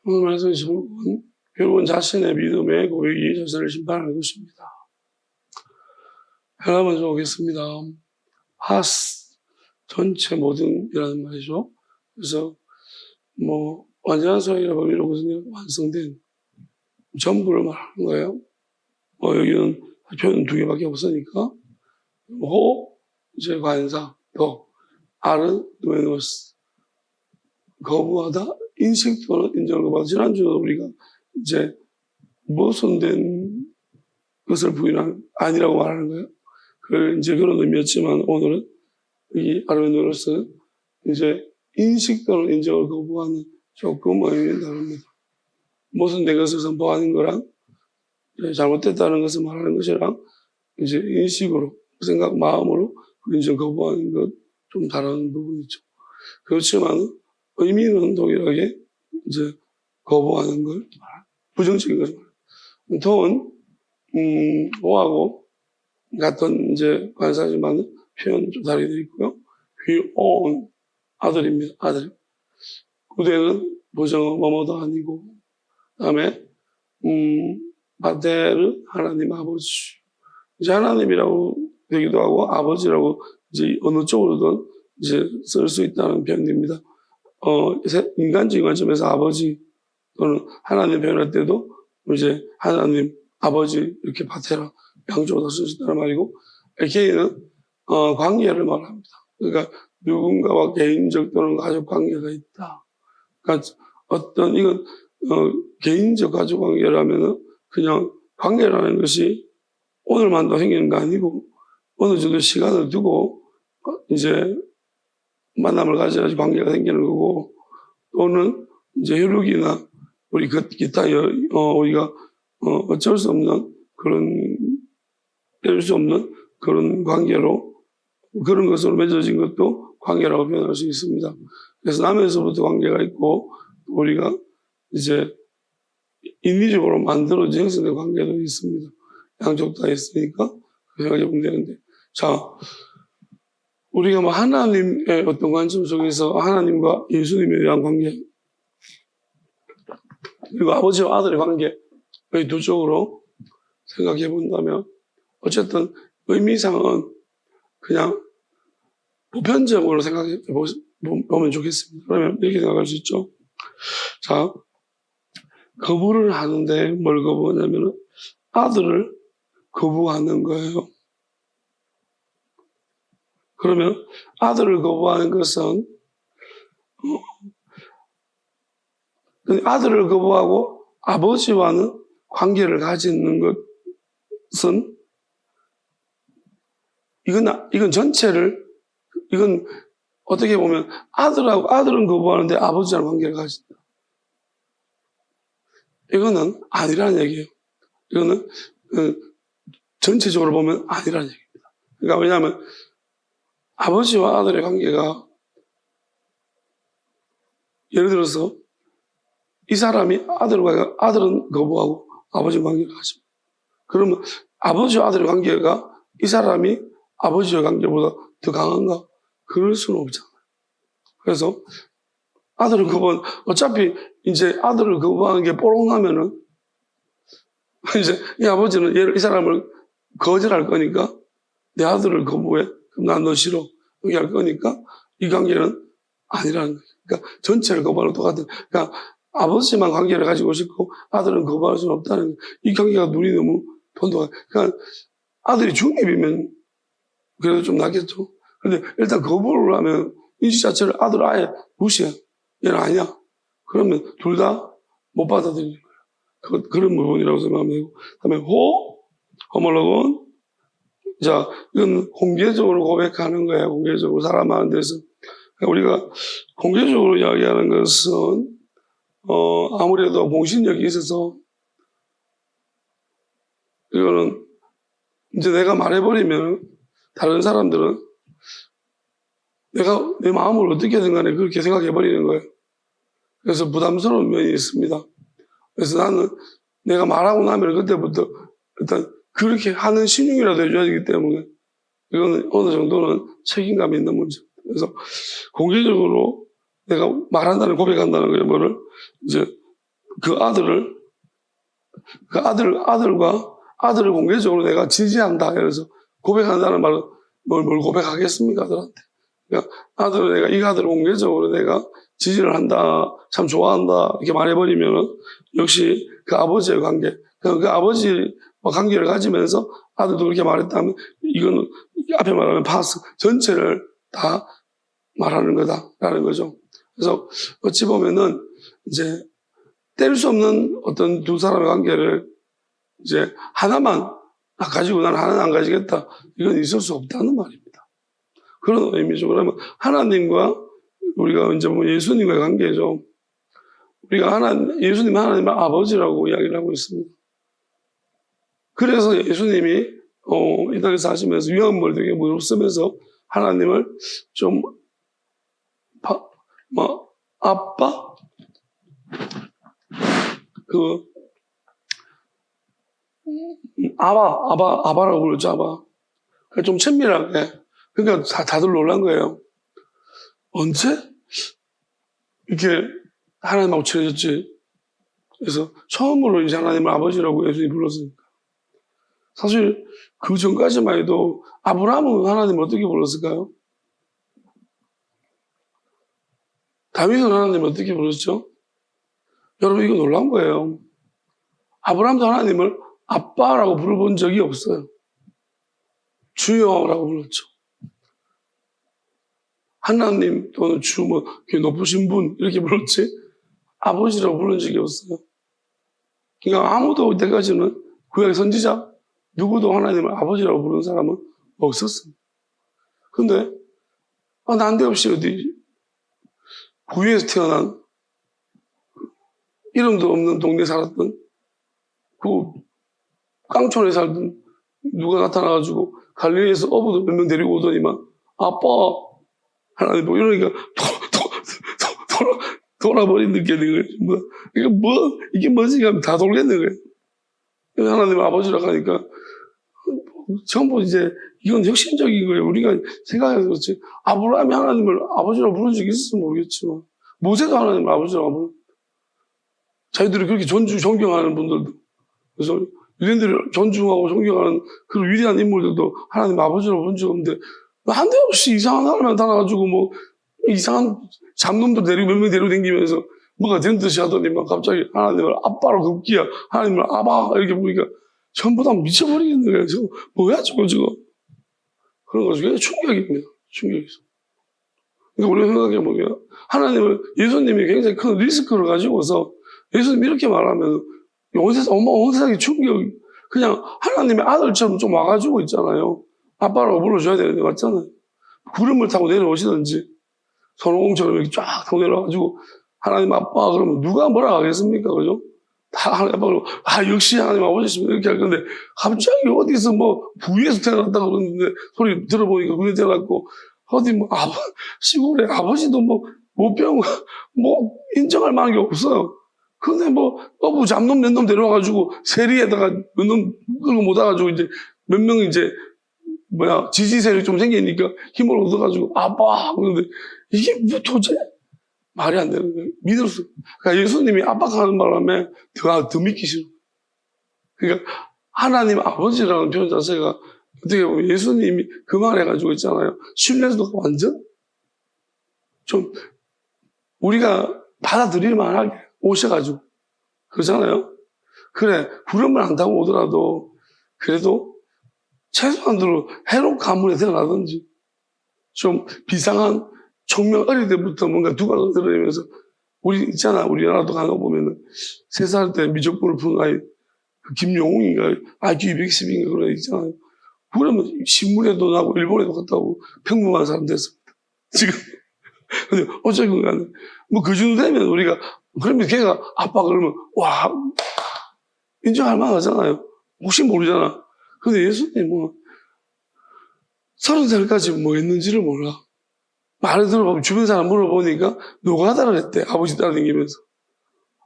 오늘 말씀 제목은 결국은 자신의 믿음의 고백이 자신을 심판하는 것입니다. 하나 먼저 오겠습니다. 하스, 전체 모든이라는 말이죠. 그래서 완전한 소리라 범위로 무슨 완성된 전부를 말하는 거예요. 여기는 표현 두 개밖에 없으니까 호, 이제 관사, 더, 아르, 누에노스, 거부하다, 인식 또는 인정을 거부하다. 지난주도 우리가 이제 모순된 것을 부인하는 아니라고 말하는 거예요. 이제 그런 의미였지만 오늘은 이 아르메노로스는 이제 인식 또는 인정을 거부하는 조금 의미는 다릅니다. 모순된 것을 선포하는 거랑 잘못됐다는 것을 말하는 것이랑 이제 인식으로 생각, 마음으로 인정 거부하는 것 좀 다른 부분이죠. 그렇지만 의미는 동일하게 이제 거부하는 걸 부정적인 것을 말합니다. 더은 오하고 같은 이제 관사지만 표현 좀 다르게 되어 있고요. 귀온 아들입니다. 아들. 구대는 보정어 뭐뭐도 아니고, 그다음에 바테르 하나님 아버지. 이제 하나님이라고 되기도 하고 아버지라고 이제 어느 쪽으로든 이제 쓸 수 있다는 표현입니다. 인간적인 관점에서 아버지 또는 하나님 표현할 때도 이제 하나님, 아버지 이렇게 바테라 양쪽으로 쓸 수 있다는 말이고, AK는 관계를 말합니다. 그러니까 누군가와 개인적 또는 가족 관계가 있다. 그러니까 이건 개인적 가족 관계라면은 그냥 관계라는 것이 오늘만 더 생기는 거 아니고 어느 정도 시간을 두고 이제 만남을 가져야지 관계가 생기는 거고, 또는 이제 혈육이나 우리 기타 우리가 어쩔 수 없는 뗄 수 없는 그런 관계로 그런 것으로 맺어진 것도 관계라고 표현할 수 있습니다. 그래서 남에서부터 관계가 있고 우리가 이제 인위적으로 만들어진 형성된 관계도 있습니다. 양쪽 다 있으니까 생각해 보면 되는데, 자, 우리가 하나님의 어떤 관점 속에서 하나님과 예수님에 대한 관계, 그리고 아버지와 아들의 관계, 이 두 쪽으로 생각해 본다면 어쨌든 의미상은 그냥 보편적으로 생각해 보면 좋겠습니다. 그러면 이렇게 생각할 수 있죠. 자, 거부를 하는데 뭘 거부하냐면 아들을 거부하는 거예요. 그러면 아들을 거부하는 것은 아들을 거부하고 아버지와는 관계를 가지는 것은 이건 전체를, 이건 어떻게 보면 아들은 거부하는데 아버지와는 관계를 가진다. 이거는 아니라는 얘기예요. 이거는 전체적으로 보면 아니라는 얘기입니다. 그러니까 왜냐하면 아버지와 아들의 관계가, 예를 들어서 이 사람이 아들은 거부하고 아버지 관계를 가집니다. 그러면 아버지와 아들의 관계가 이 사람이 아버지와 관계보다 더 강한가? 그럴 수는 없잖아요. 그래서 아들을 거부하는, 어차피 이제 아들을 거부하는 게 뽀록나면은 이제 이 아버지는 이 사람을 거절할 거니까 내 아들을 거부해. 그럼 난 너 싫어. 여기 할 거니까 이 관계는 아니라는 거예요. 그러니까 전체를 거부하는 똑같은. 그러니까 아버지만 관계를 가지고 싶고 아들은 거부할 수는 없다는 거예요. 이 관계가 눈이 너무 돈독해. 그러니까 아들이 중립이면 그래도 좀 낫겠죠. 근데 일단 거부를 하면 인식 자체를 아들을 아예 무시해. 얘는 아니야. 그러면 둘 다 못 받아들이는 거예요. 그런 부분이라고 생각하면 되고. 그 다음에 호몰로곤. 자, 이건 공개적으로 고백하는 거예요. 공개적으로 사람 많은 데서. 우리가 공개적으로 이야기하는 것은 아무래도 공신력이 있어서 이거는 이제 내가 말해버리면 다른 사람들은 내가 내 마음을 어떻게든 간에 그렇게 생각해버리는 거예요. 그래서 부담스러운 면이 있습니다. 그래서 나는 내가 말하고 나면 그때부터 일단 그렇게 하는 신용이라도 해줘야 되기 때문에 이거는 어느 정도는 책임감이 있는 문제입니다. 그래서 공개적으로 내가 말한다는, 고백한다는 거를 이제 그 아들을 공개적으로 내가 지지한다. 그래서 고백한다는 말은 뭘 고백하겠습니까? 아들한테. 그러니까 이 아들을 공개적으로 내가 지지를 한다, 참 좋아한다, 이렇게 말해버리면은 역시 그 아버지의 관계, 그 아버지와 관계를 가지면서 아들도 그렇게 말했다면 이거는 앞에 말하면 파스 전체를 다 말하는 거다라는 거죠. 그래서 어찌 보면은 이제 뗄 수 없는 어떤 두 사람의 관계를 이제 하나만 가지고 나는 하나는 안 가지겠다. 이건 있을 수 없다는 말입니다. 그런 의미죠. 그러면 하나님과 우리가 이제 뭐 예수님과의 관계죠. 우리가 예수님 하나님의 아버지라고 이야기를 하고 있습니다. 그래서 예수님이 이 땅에서 하시면서 위험을 되게 무릅쓰면서 하나님을 좀 아빠 아바라고 그러죠. 아바. 좀 친밀하게. 그러니까 다들 놀란 거예요. 언제 이렇게 하나님하고 친해졌지? 그래서 처음으로 이제 하나님을 아버지라고 예수님이 불렀으니까. 사실 그 전까지만 해도 아브라함은 하나님을 어떻게 불렀을까요? 다윗은 하나님을 어떻게 불렀죠? 여러분 이거 놀란 거예요. 아브라함도 하나님을 아빠라고 부르본 적이 없어요. 주여라고 불렀죠. 하나님 또는 주 높으신 분 이렇게 불렀지 아버지라고 부른 적이 없어요. 그러니까 아무도 이때까지는 구약의 선지자 누구도 하나님을 아버지라고 부르는 사람은 없었습니다. 근데 난데없이 어디 구유에서 태어난 이름도 없는 동네에 살았던 그 깡촌에 살던 누가 나타나가지고 갈릴리에서 어부도 몇 명 데리고 오더니만 아빠 하나님 뭐 이러니까 돌아버린 느낌이 거예요. 이게 뭐지? 하면 다 돌겠는 거예요. 하나님 아버지라고 하니까 전부 이제 이건 혁신적인 거예요. 우리가 생각해서 그렇지. 아브라함이 하나님을 아버지라고 부른 적이 있을지 모르겠지만 모세도 하나님을 아버지라고 부른 자기들이 그렇게 존경하는 분들도 그래서 유대인들이 존중하고 존경하는 그런 위대한 인물들도 하나님 아버지라고 부른 적 없는데 한데없이 이상한 사람이 나타나가지고 뭐 이상한 잡놈들 데리고 몇 명 데리고 다니면서 뭐가 된 듯이 하더니 막 갑자기 하나님을 아빠로 급기야 하나님을 아바 이렇게 보니까 전부 다 미쳐버리겠는 거예요. 저거 뭐야 저거 그런 거죠. 그게 충격입니다. 충격이죠. 그러니까 우리가 생각해보면 하나님을 예수님이 굉장히 큰 리스크를 가지고서 예수님 이렇게 말하면 온 세상이 충격 그냥 하나님의 아들처럼 좀 와가지고 있잖아요. 아빠라고 불러줘야 되는데 맞잖아요. 구름을 타고 내려오시든지 손오공처럼 이렇게 쫙 타고 내려와가지고 하나님 아빠 그러면 누가 뭐라 하겠습니까? 그죠? 다 하나님 아빠 그러면 역시 하나님 아버지시면 이렇게 할 건데 갑자기 어디서 뭐 부위에서 태어났다 그러는데 소리 들어보니까 그게 태어났고 어디 뭐 시골에 아버지도 뭐 모병 뭐 인정할 만한 게 없어요. 근데 뭐 어부 잡놈 몇 놈 데려와가지고 세리에다가 몇 놈 끌고 못 와가지고 이제 몇 명 이제 지지 세력이 좀 생기니까 힘을 얻어가지고 아빠 그런데 이게 뭐 도대체 말이 안 되는 거예요. 믿을 수. 그러니까 예수님이 압박하는 바람에 더 믿기 싫어. 그러니까 하나님 아버지라는 표현 자체가 어떻게 보면 예수님이 그 말 해가지고 있잖아요. 신뢰도가 완전 좀 우리가 받아들일 만하게 오셔가지고 그러잖아요. 그래 구름을 안 타고 오더라도 그래도 최소한으로 해로 가문에 태어나든지 좀 비상한 청명 어릴 때부터 뭔가 두각을 드러내면서 우리나라도 간거 보면은 3살 때 미적분을 푼 아이 김용웅인가 IQ 210인가 그런 애 있잖아요. 그러면 신문에도 나고 일본에도 갔다 오고 평범한 사람 됐습니다. 지금 근데 어쨌든 간에 뭐 그 정도 되면 우리가 그러면 걔가 아빠 그러면 와 인정할 만하잖아요. 혹시 모르잖아. 근데 예수님은 30살까지 뭐 했는지를 몰라. 말을 들어보면 주변 사람 물어보니까 노가다를 했대. 아버지 따라다니면서.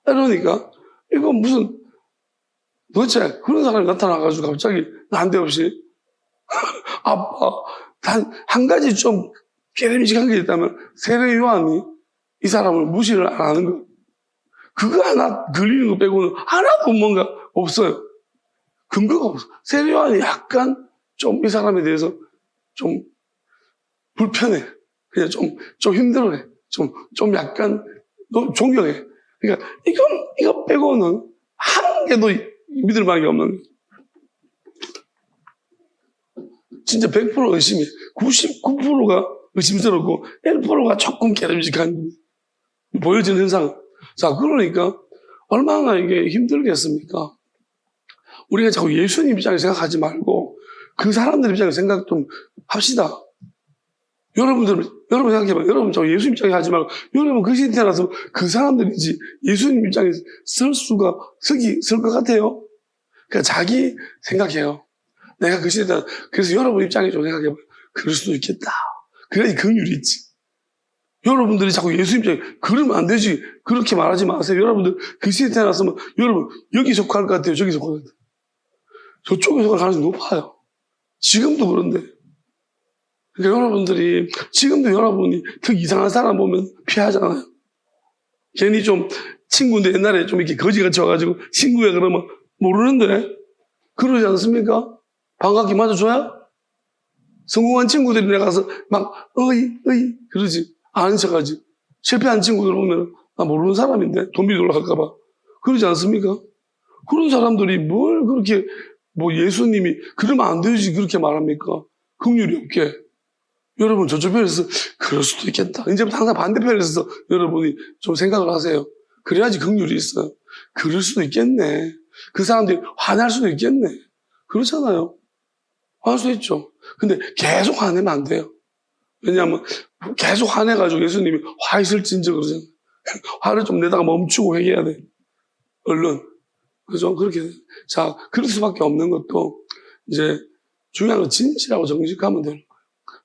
그러니까 이거 무슨 도대체 그런 사람이 나타나가지고 갑자기 난데없이 아빠 단 한 가지 좀 깨름직한 게 있다면 세례 요한이 이 사람을 무시를 안 하는 거. 그거 하나 걸리는 거 빼고는 하나도 뭔가 없어요. 근거가 없어. 세례요한이 약간 좀 이 사람에 대해서 좀 불편해. 그냥 좀 힘들어해. 좀 약간 존경해. 그러니까 이거 빼고는 한 개도 믿을 만한 게 없는 거예요. 진짜 100% 의심이 99%가 의심스럽고 1%가 조금 깨름직한 보여지는 현상. 자, 그러니까 얼마나 이게 힘들겠습니까? 우리가 자꾸 예수님 입장에서 생각하지 말고 그 사람들 입장에서 생각 좀 합시다. 여러분 생각해봐요. 여러분 자꾸 예수님 입장에 하지 말고 여러분 그 시대에 태어나서 그 사람들이지 예수님 입장에 쓸 것 같아요? 그러니까 자기 생각해요. 내가 그 시대에 그래서 여러분 입장에 좀 생각해봐요. 그럴 수도 있겠다. 그래야지 긍휼이 있지. 여러분들이 자꾸 예수 입장에 그러면 안 되지. 그렇게 말하지 마세요. 여러분들 그 시대에 태어났으면 여러분 여기 속할 것 같아요. 저기 속할 것 같아요. 저쪽에 속할 가능성이 높아요. 지금도 그런데. 그러니까 여러분들이 지금도 여러분이 그 이상한 사람 보면 피하잖아요. 괜히 좀 친구인데 옛날에 좀 이렇게 거지같이 와가지고 친구야 그러면 모르는데 그러지 않습니까? 반갑게 맞아줘야? 성공한 친구들이 내가서 막 어이 그러지. 아는 척하지. 실패한 친구들 보면 나 모르는 사람인데 돈 빌려 올라갈까봐 그러지 않습니까? 그런 사람들이 뭘 그렇게 뭐 예수님이 그러면 안 되지 그렇게 말합니까? 긍휼이 없게. 여러분 저쪽 편에서 그럴 수도 있겠다. 이제부터 항상 반대편에서 여러분이 좀 생각을 하세요. 그래야지 긍휼이 있어요. 그럴 수도 있겠네. 그 사람들이 화날 수도 있겠네. 그렇잖아요. 화날 수도 있죠. 근데 계속 화내면 안 돼요. 왜냐하면 계속 화내가지고 예수님이 화 있을진저 그러잖아요. 화를 좀 내다가 멈추고 회개해야 돼. 얼른. 그죠? 그렇게. 자, 그럴 수밖에 없는 것도 이제 중요한 건 진실하고 정직하면 되는 거예요.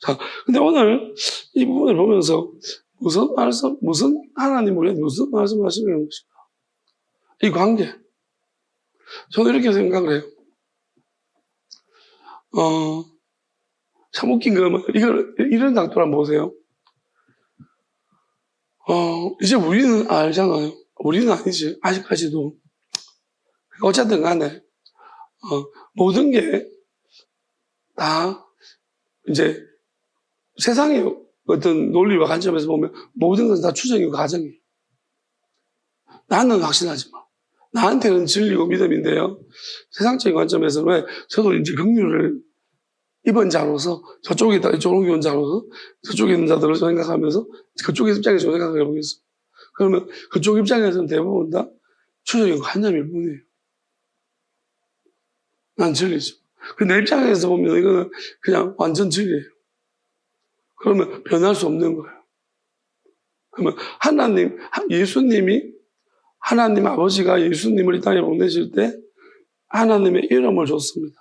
자, 근데 오늘 이 부분을 보면서 무슨 하나님 우리한테 무슨 말씀 하시는 것인가? 이 관계. 저는 이렇게 생각을 해요. 참 웃긴 건 이런 각도를 한번 보세요. 이제 우리는 알잖아요. 우리는 아니지. 아직까지도. 어쨌든 간에, 모든 게 다 이제 세상의 어떤 논리와 관점에서 보면 모든 것은 다 추정이고 가정이에요. 나는 확신하지만. 나한테는 진리고 믿음인데요. 세상적인 관점에서는 왜 저도 이제 긍휼을 입은 자로서 저쪽에 있다 이쪽으로 옮겨온 자로서 저쪽에 있는 자들을 생각하면서 그쪽 입장에서 생각을 해보겠어. 그러면 그쪽 입장에서는 대부분 다 추정이고 관념일 뿐이에요. 난 진리죠. 내 입장에서 보면 이거는 그냥 완전 진리예요. 그러면 변할 수 없는 거예요. 그러면 예수님이 하나님 아버지가 예수님을 이 땅에 보내실 때 하나님의 이름을 줬습니다.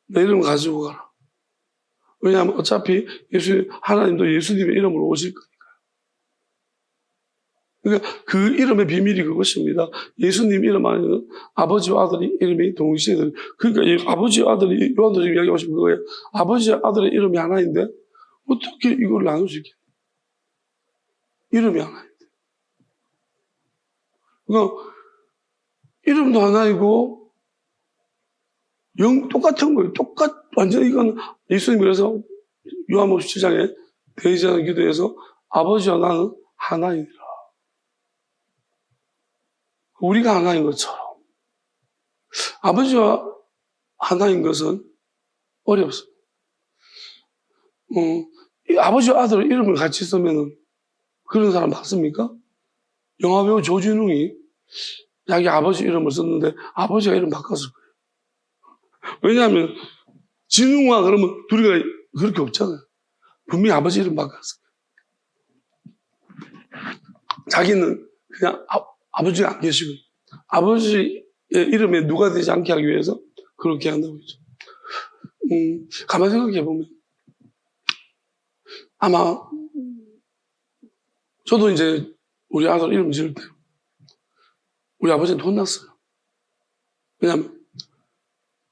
내 이름 가지고 가라. 왜냐하면 어차피 하나님도 예수님의 이름으로 오실 거니까요. 그러니까 그 이름의 비밀이 그것입니다. 예수님 이름 안에는 아버지와 아들의 이름이 동시에 들어요. 그러니까 아버지와 아들이 요한도 이야기하시는 거예요. 아버지와 아들의 이름이 하나인데 어떻게 이걸 나눌 수 있겠냐. 이름이 하나인데. 그러니까 이름도 하나이고 똑같은 거예요. 완전히 이건 예수님이 그래서 요한복음 17장에 대제하는 기도에서 아버지와 나는 하나이니라. 우리가 하나인 것처럼 아버지와 하나인 것은 어렵습니다. 이 아버지와 아들 이름을 같이 쓰면은 그런 사람 봤습니까? 영화배우 조진웅이 자기 아버지 이름을 썼는데 아버지가 이름 바꿨을 거예요. 왜냐하면 진웅아 그러면 둘이가 그렇게 없잖아요. 분명히 아버지 이름 바꿨어요. 자기는 그냥 아버지가 안 계시고 아버지의 이름에 누가 되지 않게 하기 위해서 그렇게 한다고 했죠. 가만히 생각해 보면 아마 저도 이제 우리 아들 이름 지을 때 우리 아버지한테 혼났어요. 왜냐하면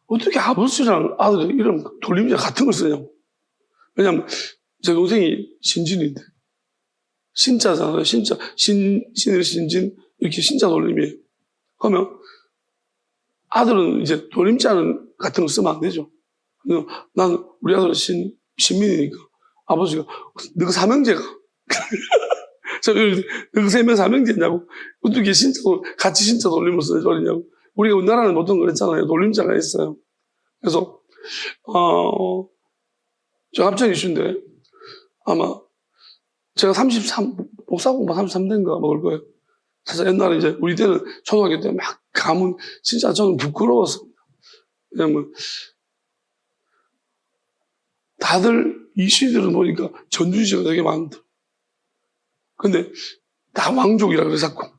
어떻게 아버지랑 아들의 이름 돌림자 같은 걸 쓰냐고. 왜냐하면 제 동생이 신진인데 신자잖아요. 신자 신일 신진 이렇게 신자 돌림이에요. 그러면 아들은 이제 돌림자는 같은 거 쓰면 안 되죠. 난 우리 아들은 신민이니까 아버지가 너가 삼형제가 너가 세 명 삼형제냐고 어떻게 같이 신자 돌림을 써버리냐고. 우리가 우리나라는 보통 그랬잖아요. 돌림자가 있어요. 그래서 저 합천 이슈인데 아마 제가 33 복사공부 33대인가 먹을 거예요. 사실 옛날에 이제 우리 때는 초등학교 때 막 가면 진짜 저는 부끄러웠습니다. 왜냐면 다들 이슈들을 보니까 전주시가 되게 많다. 근데 다 왕족이라 그래 자꾸.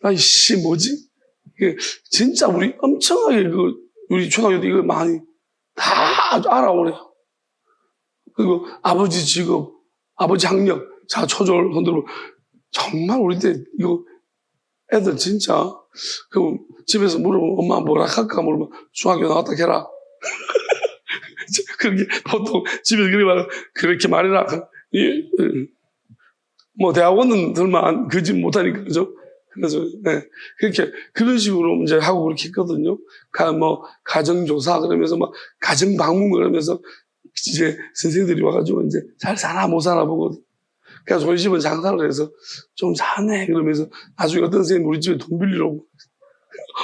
아이씨 뭐지? 이게 진짜 우리 엄청나게 우리 초등학교 때 이거 많이 다 알아오래요. 그리고 아버지 직업, 아버지 학력, 자 초절 흔들고 정말 우리 때 이거 애들 진짜 그 집에서 물어보면 엄마 뭐라 할까 물어보면 중학교 나왔다 해라. 그렇게 보통 집에서 그렇게 말해라. 뭐 대학원은 설마 그 집 못하니까 그죠? 그래서 네. 그렇게 그런 식으로 이제 하고 그렇게 했거든요. 뭐 가정조사 그러면서 막 가정 방문 그러면서 이제 선생님들이 와가지고 이제 잘 사나 못 사나 보거든. 그래서 저희 집은 장사를 해서 좀 사네 그러면서 나중에 어떤 선생님 우리 집에 돈 빌리러 오고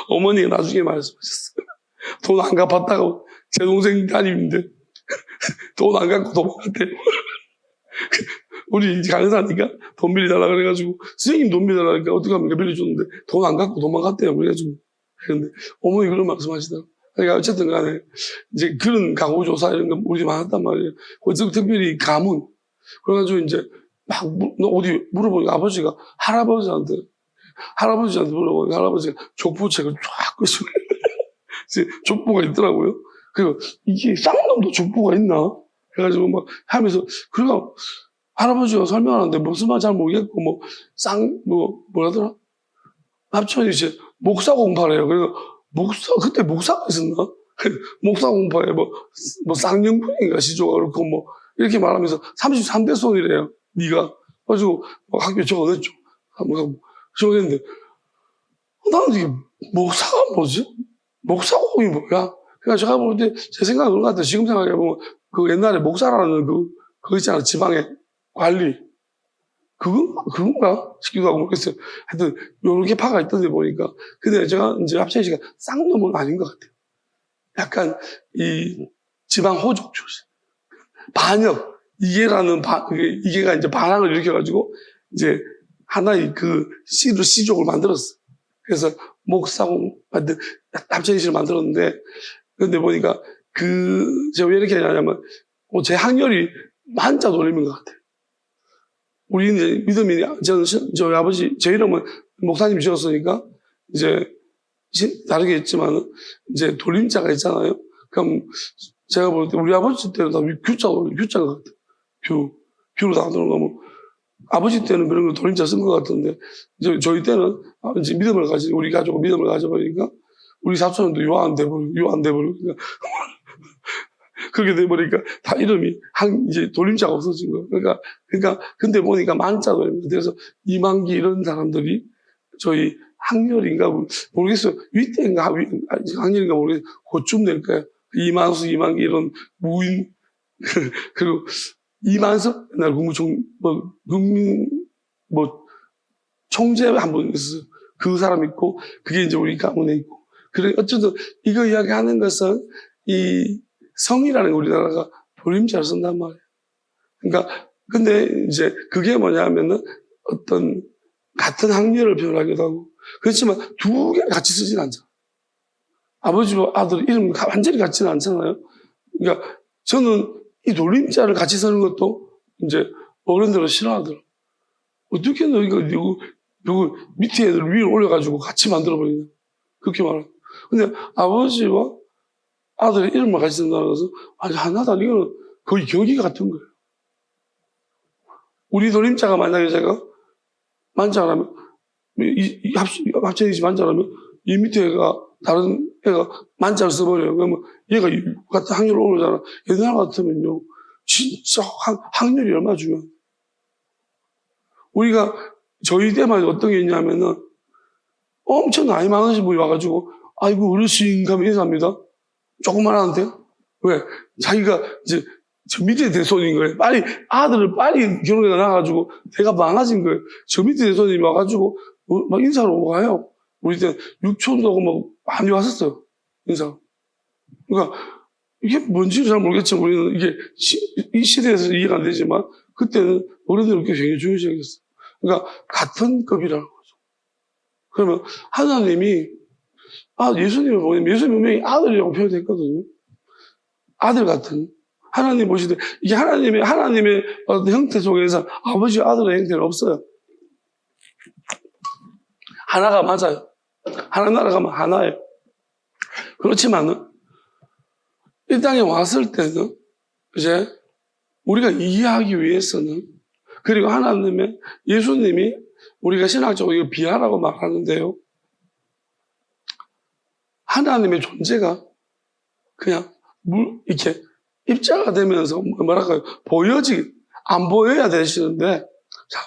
어머니가 나중에 말씀하셨어요. 돈 안 갚았다고 제 동생 담임인데 돈 안 갚고 도망갔대요. 우리 이제 강사니까 돈 빌려달라 그래가지고 선생님 돈 빌려달라니까 어떻게 하면 빌려줬는데 돈 안 갚고 도망갔대요. 그래가지고 그런데 어머니 그런 말씀하시더라고요. 그러니까 어쨌든 간에 이제 그런 가구조사 이런 거 우리 집 많았단 말이에요. 그래서 특별히 가문 그래가지고 이제 막 어디 물어보니까 아버지가 할아버지한테 물어보니까 할아버지가 족보책을 쫙 끄시고 족보가 있더라고요. 그리고 이게 쌍놈도 족보가 있나? 그래가지고 막 하면서 그래가 할아버지가 설명하는데 무슨 말 잘 모르겠고 뭐라더라? 합천이 이제 목사 공파래요. 그래서 그때 목사가 있었나? 목사 공파에 뭐 쌍년분인가 시조가 그렇고 뭐 이렇게 말하면서 33대 손이래요. 네가. 그래가지고 학교에 적어냈죠. 적어냈는데 나는 이게 목사가 뭐지? 목사공이 뭐야? 그러니까 제가 볼 때 제 생각은 그런 것 같아요. 지금 생각해보면 그 옛날에 목사라는 그거 있잖아. 지방의 관리. 그건가? 싶기도 하고 모르겠어요. 하여튼, 요렇게 파가 있던데 보니까. 근데 제가 이제 합천이 씨가 쌍놈은 아닌 것 같아요. 약간, 이 지방 호족 출신. 반역. 이게가 이제 반항을 일으켜가지고, 이제 하나의 시족을 만들었어. 그래서 목사공, 합천이 씨를 만들었는데, 근데 보니까 제가 왜 이렇게 하냐면, 제 학렬이 만자 돌림인 것 같아요. 우리는 이제 믿음이, 저희 아버지, 제 이름은 목사님 지었으니까, 이제, 다르게 했지만, 이제 돌림자가 있잖아요. 그럼, 제가 볼 때, 우리 아버지 때는 다 규자인 것 같아요. 규로 다 들어가면, 아버지 때는 그런 걸 돌림자 쓴 것 같은데, 이제 저희 때는, 이제 우리 가족은 믿음을 가져버리니까, 우리 사촌도 요한 돼버리고, 그렇게 돼버리니까 다 이름이 이제 돌림자가 없어진 거예요. 그러니까 근데 보니까 만자도 그래서 이만기 이런 사람들이 저희 학렬인가 모르겠어요. 윗대인가 학렬인가 모르겠어요. 그쯤 될 거예요. 이만수, 이만기 이런 무인 그리고 이만석 옛날 총재 한 분 있었어요. 그 사람 있고 그게 이제 우리 가문에 있고. 그래 어쨌든 이거 이야기하는 것은 이 성이라는 우리나라가 돌림자를 쓴단 말이에요. 그러니까, 근데 이제 그게 뭐냐면은 어떤 같은 학렬을 표현하기도 하고, 그렇지만 두 개 같이 쓰진 않잖아요. 아버지와 아들 이름 완전히 같지는 않잖아요. 그러니까 저는 이 돌림자를 같이 쓰는 것도 이제 어른들은 싫어하더라고요. 어떻게 너 이거 누구 밑에 애들 위로 올려가지고 같이 만들어버리냐. 그렇게 말해요. 근데 아버지와 아들의 이름을 같이 쓴다는 것은 아니 하나다. 이거는 거의 경기 같은 거예요. 우리 돌림자가 만약에 제가 만자라면 합천이지 만자라면 이 밑에 애가 다른 애가 만자를 써버려요. 그러면 얘가 같은 학렬을 오르잖아. 옛날 같으면요 진짜 학렬이 얼마나 중요해요. 우리가 저희 때만 어떤 게 있냐면은 엄청 나이 많으신 분이 와가지고 아이고 어르신 가면 인사합니다. 조그만한데 왜? 자기가 이제 저 밑에 대손인 거예요. 아들을 빨리 결혼해 나가지고 대가 많아진 거예요. 저 밑에 대손이 와가지고 막 인사를 오고 가요. 우리 때 육촌도 오고 막 많이 왔었어요. 인사. 그러니까 이게 뭔지는 잘 모르겠지만 우리는 이게 이 시대에서 이해가 안 되지만 그때는 어른들은 그게 굉장히 중요시 여겼어요. 그러니까 같은 급이라는 거죠. 그러면 하나님이 예수님을 보면 예수님 분명히 아들이라고 표현했거든요. 아들 같은 하나님 보시되 이게 하나님의 어떤 형태 속에서 아버지 아들의 형태는 없어요. 하나가 맞아요. 하나 나라가면 하나예요. 그렇지만은 이 땅에 왔을 때는 이제 우리가 이해하기 위해서는 그리고 하나님의 예수님이 우리가 신학적으로 이거 비하라고 말하는데요. 하나님의 존재가 그냥 이렇게 입자가 되면서 뭐랄까요 안 보여야 되시는데 자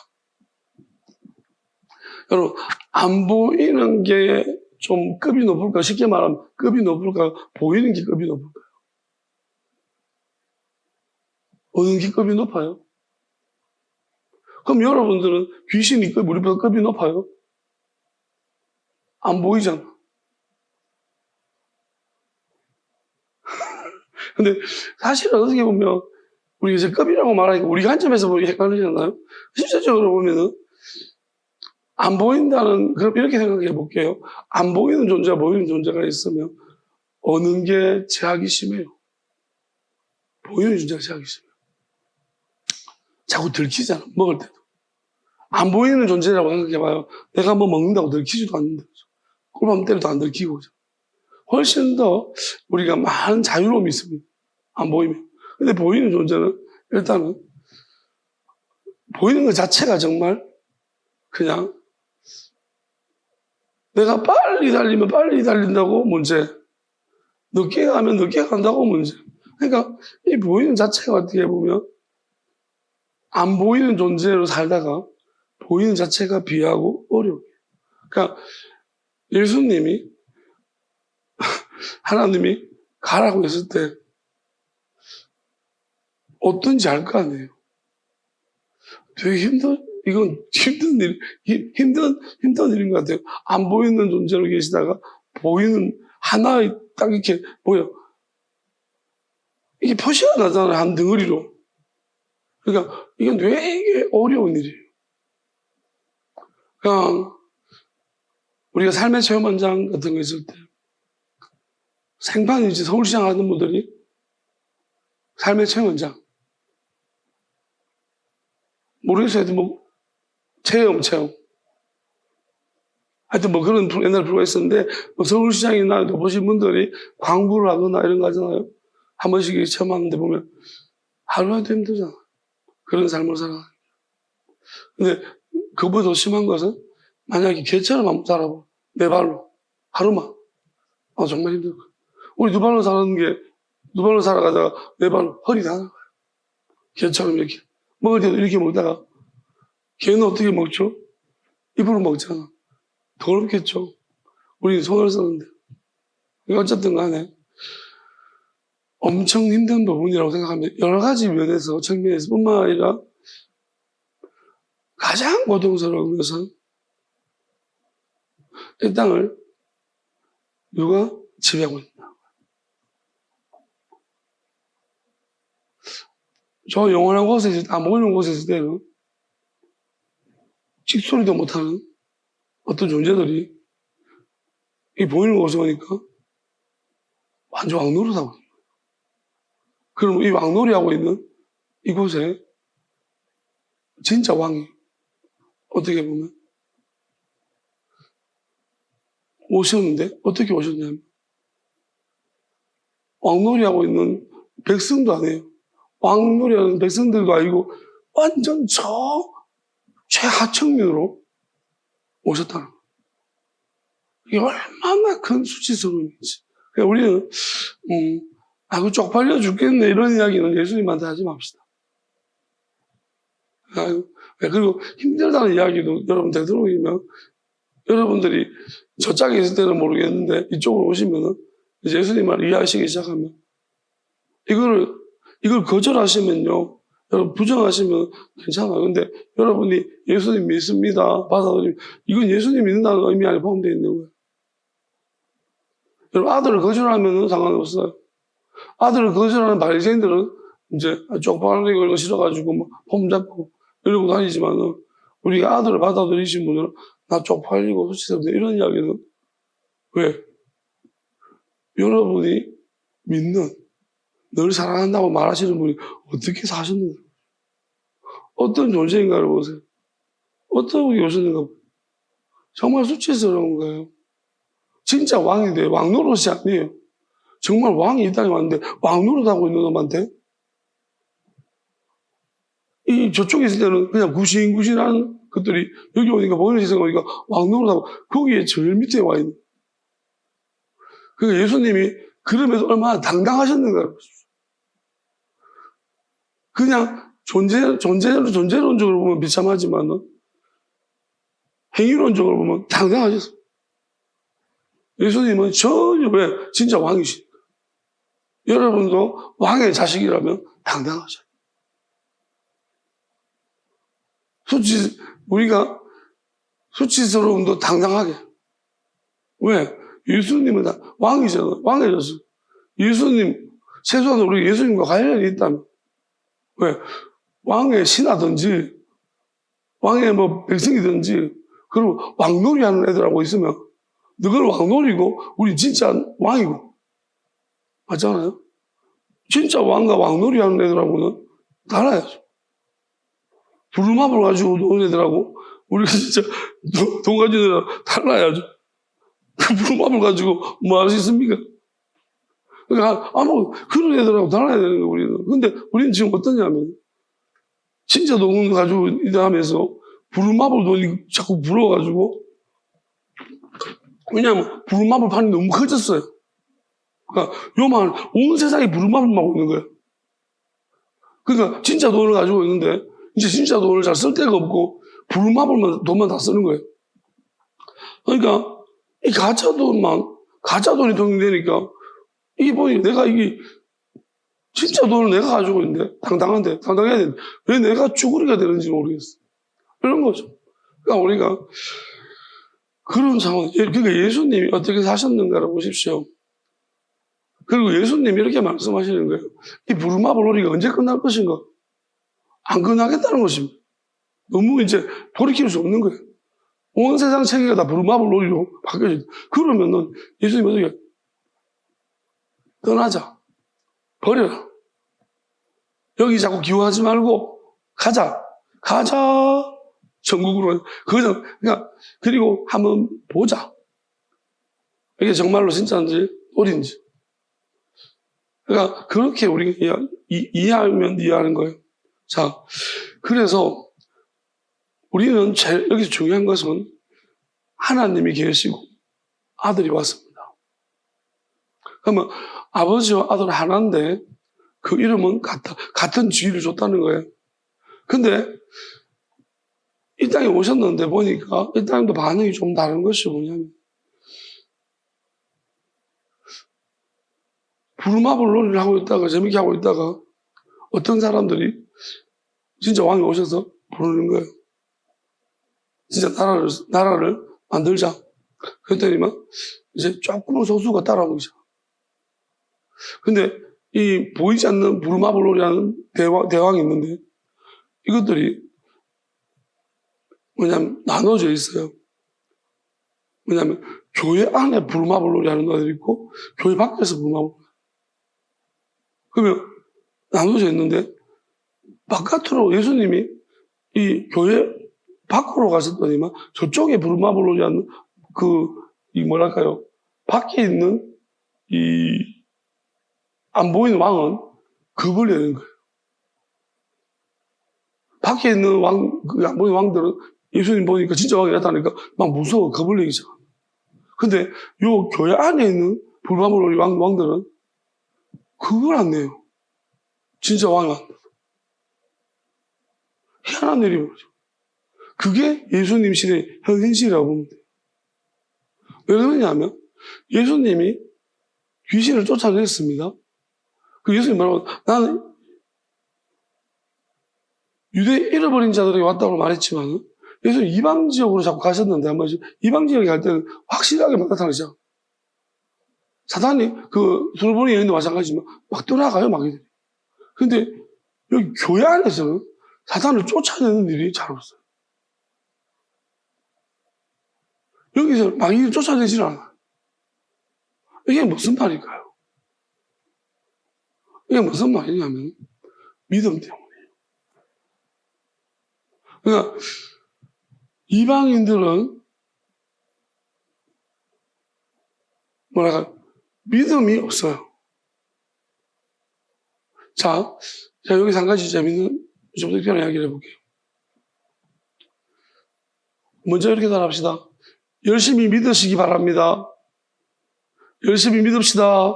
여러분 안 보이는 게 좀 급이 높을까? 쉽게 말하면 급이 높을까? 보이는 게 급이 높을까요? 어느 게 급이 높아요? 그럼 여러분들은 귀신이 우리보다 급이 높아요? 안 보이잖아. 근데 사실은 어떻게 보면 우리가 이제 급이라고 말하니까 우리 관점에서 보기 헷갈리잖아요. 실질적으로 보면은 안 보인다는, 그럼 이렇게 생각해 볼게요. 안 보이는 존재와 보이는 존재가 있으면 어느 게 제약이 심해요? 보이는 존재가 제약이 심해요. 자꾸 들키잖아, 먹을 때도. 안 보이는 존재라고 생각해봐요. 내가 뭐 먹는다고 들키지도 않는데. 꿀밤 때려도 안 들키고. 훨씬 더 우리가 많은 자유로움이 있습니다. 안 보이면. 근데 보이는 존재는 일단은 보이는 것 자체가 정말 그냥 내가 빨리 달리면 빨리 달린다고 문제. 늦게 가면 늦게 간다고 문제. 그러니까 이 보이는 자체가 어떻게 보면 안 보이는 존재로 살다가 보이는 자체가 비하고 어려워요. 그러니까 예수님이 하나님이 가라고 했을 때 어떤지 알 거 아니에요. 되게 이건 힘든 일인 것 같아요. 안 보이는 존재로 계시다가 보이는 하나의 딱 이렇게 보여. 이게 표시가 나잖아요. 한 덩어리로. 그러니까 이건 되게 어려운 일이에요. 그냥 우리가 삶의 체험 현장 같은 거 있을 때 생판 이제 서울시장 하는 분들이 삶의 체험 현장 모르겠어요. 뭐 체험 하여튼 뭐 그런 옛날 프로가 있었는데 뭐 서울시장이나 보신 분들이 광부를 하거나 이런 거 하잖아요. 한 번씩 체험하는데 보면 하루라도 힘들잖아. 그런 삶을 살아가는 게. 근데 그보다 더 심한 것은 만약에 개처럼 한번 살아봐. 내 발로. 하루만. 정말 힘들고. 우리 두 발로 살아가다가 내 발로 허리 다 나가요. 개처럼 이렇게. 먹을 때도 이렇게 먹다가 개는 어떻게 먹죠? 입으로 먹잖아. 더럽겠죠. 우리 손을 쓰는데. 어쨌든 간에 엄청 힘든 부분이라고 생각합니다. 여러 가지 면에서 측면에서 뿐만 아니라 가장 고통스러운 것은 이 땅을 누가 지배하고 있나. 저 영원한 곳에 있을 때, 모이는 곳에 있을 때는 찍소리도 못하는 어떤 존재들이 이 보이는 곳에 오니까 완전 왕노릇하고 있는 거예요. 그럼 이 왕놀이하고 있는 이곳에 진짜 왕이 어떻게 보면 오셨는데 어떻게 오셨냐면 왕놀이하고 있는 백성도 아니에요. 왕놀이하는 백성들도 아니고 완전 저 최하층면으로 오셨다는 거예요. 이게 얼마나 큰 수치스러움인지. 그러니까 우리는 그 쪽팔려 죽겠네 이런 이야기는 예수님한테 하지 맙시다. 아이고, 그리고 힘들다는 이야기도 여러분 되도록이면 여러분들이 저짝에 있을 때는 모르겠는데 이쪽으로 오시면은 이제 예수님을 이해하시기 시작하면 이걸 거절하시면요. 여러분 부정하시면 괜찮아요. 근데 여러분이 예수님 믿습니다. 받아들이면 이건 예수님 믿는다는 의미 안에 포함되어 있는 거예요. 여러분 아들을 거절하면 상관없어요. 아들을 거절하는 바리새인들은 이제 쪽팔리고 이런 거 싫어가지고 뭐 폼 잡고 이러고 다니지만은 우리가 아들을 받아들이신 분들은 나 쪽팔리고 수치스럽다 이런 이야기는 왜? 여러분이 믿는 늘 사랑한다고 말하시는 분이 어떻게 사셨는가? 어떤 존재인가를 보세요. 어떻게 오셨는가? 정말 수치스러운 거예요. 진짜 왕인데 왕 노릇이 아니에요. 정말 왕이 이 땅에 왔는데 왕 노릇하고 있는 놈한테 이 저쪽에 있을 때는 그냥 구신구신한 것들이 여기 오니까 보이는 세상에 오니까 왕 노릇하고 거기에 제일 밑에 와 있는. 그러니까 예수님이 그럼에도 얼마나 당당하셨는가. 그냥 존재론적으로 보면 비참하지만은 행위론적으로 보면 당당하셨어요. 예수님은 전혀 왜 진짜 왕이시니까. 여러분도 왕의 자식이라면 당당하셔요. 우리가 수치스러움도 당당하게. 왜? 예수님은 왕이잖아요. 왕이셨어요. 예수님, 최소한 우리 예수님과 관련이 있다면. 왜? 왕의 신하든지, 왕의 뭐 백성이든지, 그리고 왕놀이 하는 애들하고 있으면, 너희는 왕놀이고, 우리 진짜 왕이고. 맞잖아요? 진짜 왕과 왕놀이 하는 애들하고는 달라야죠. 부루마블 가지고 노는 애들하고, 우리가 진짜 돈 가진 애들하고 달라야죠. 그 부루마블 가지고 뭐 할 수 있습니까? 그러니까, 그런 애들하고 달라야 되는 거예요, 우리는. 근데 우리는 지금 어떠냐면, 진짜 돈 가지고 이다 하면서, 부루마블 돈이 자꾸 불어가지고, 왜냐하면 부루마블 판이 너무 커졌어요. 그러니까 요만 온 세상이 부루마블만 하고 있는 거예요. 그러니까 진짜 돈을 가지고 있는데 이제 진짜 돈을 잘 쓸 데가 없고 부루마블만 돈만 다 쓰는 거예요. 그러니까 이 가짜 돈이 동용되니까 이게 보니 이게 진짜 돈을 내가 가지고 있는데 당당해야 되는데 왜 내가 쭈구리가 되는지 모르겠어. 이런 거죠. 그러니까 우리가 그런 상황, 그러니까 예수님이 어떻게 사셨는가를 보십시오. 그리고 예수님이 이렇게 말씀하시는 거예요. 이 부루마블 놀이가 언제 끝날 것인가? 안 끝나겠다는 것입니다. 너무 이제 돌이킬 수 없는 거예요. 온 세상 체계가 다 부루마블 놀이로 바뀌어져. 그러면은 예수님이 어떻게 떠나자. 버려라. 여기 자꾸 기워하지 말고 가자. 전국으로. 그러니까 그리고 한번 보자. 이게 정말로 진짜인지 놀인지. 그러니까 그렇게 우리가 이해하면 이해하는 거예요. 자, 그래서 우리는 여기서 중요한 것은 하나님이 계시고 아들이 왔습니다. 그러면 아버지와 아들 하나인데 그 이름은 같은 지위를 줬다는 거예요. 근데 이 땅에 오셨는데 보니까 이 땅도 반응이 좀 다른 것이 뭐냐면 부루마블 놀이를 하고 있다가 재밌게 하고 있다가 어떤 사람들이 진짜 왕이 오셔서 부르는 거예요. 진짜 나라를 만들자. 그랬더니만 이제 조금은 소수가 따라오기 시작. 근데 이 보이지 않는 부루마블 놀이하는 대왕이 있는데 이것들이 뭐냐면 나눠져 있어요. 뭐냐면 교회 안에 부루마블 놀이 하는 애들이 있고 교회 밖에서 부루마블. 그러면 나눠져 있는데 바깥으로 예수님이 이 교회 밖으로 가셨더니만 저쪽에 부루마블 놀이 하는 뭐랄까요. 밖에 있는 안 보이는 왕은 겁을 내는 거예요. 밖에 있는 안 보이는 왕들은 예수님 보니까 진짜 왕이 나타나니까 막 무서워 겁을 내기 시작합니다. 근데 요 교회 안에 있는 부루마블 놀이 왕들은 그걸 안 내요. 진짜 왕이 왔다. 희한한 일이 벌어져. 그게 예수님 시대의 현실이라고 보면 돼요. 왜 그러냐면 예수님이 귀신을 쫓아냈습니다. 그 예수님 말하고 나는 유대 잃어버린 자들에게 왔다고 말했지만 예수님 이방 지역으로 자꾸 가셨는데 한 번씩 이방 지역에 갈 때는 확실하게 막 나타나죠. 사단이 그 솔로몬의 여인도 마찬가지지만 막 떠나가요, 마귀들이. 근데 여기 교회 안에서는 사단을 쫓아내는 일이 잘 없어요. 여기서 마귀를 쫓아내질 않아요. 이게 무슨 말일까요? 이게 무슨 말이냐면 믿음 때문이에요. 그러니까 이방인들은 뭐랄까 믿음이 없어요. 자 여기서 한 가지 재밌는 좀 특별한 이야기를 해볼게요. 먼저 이렇게 답합시다. 열심히 믿으시기 바랍니다. 열심히 믿읍시다.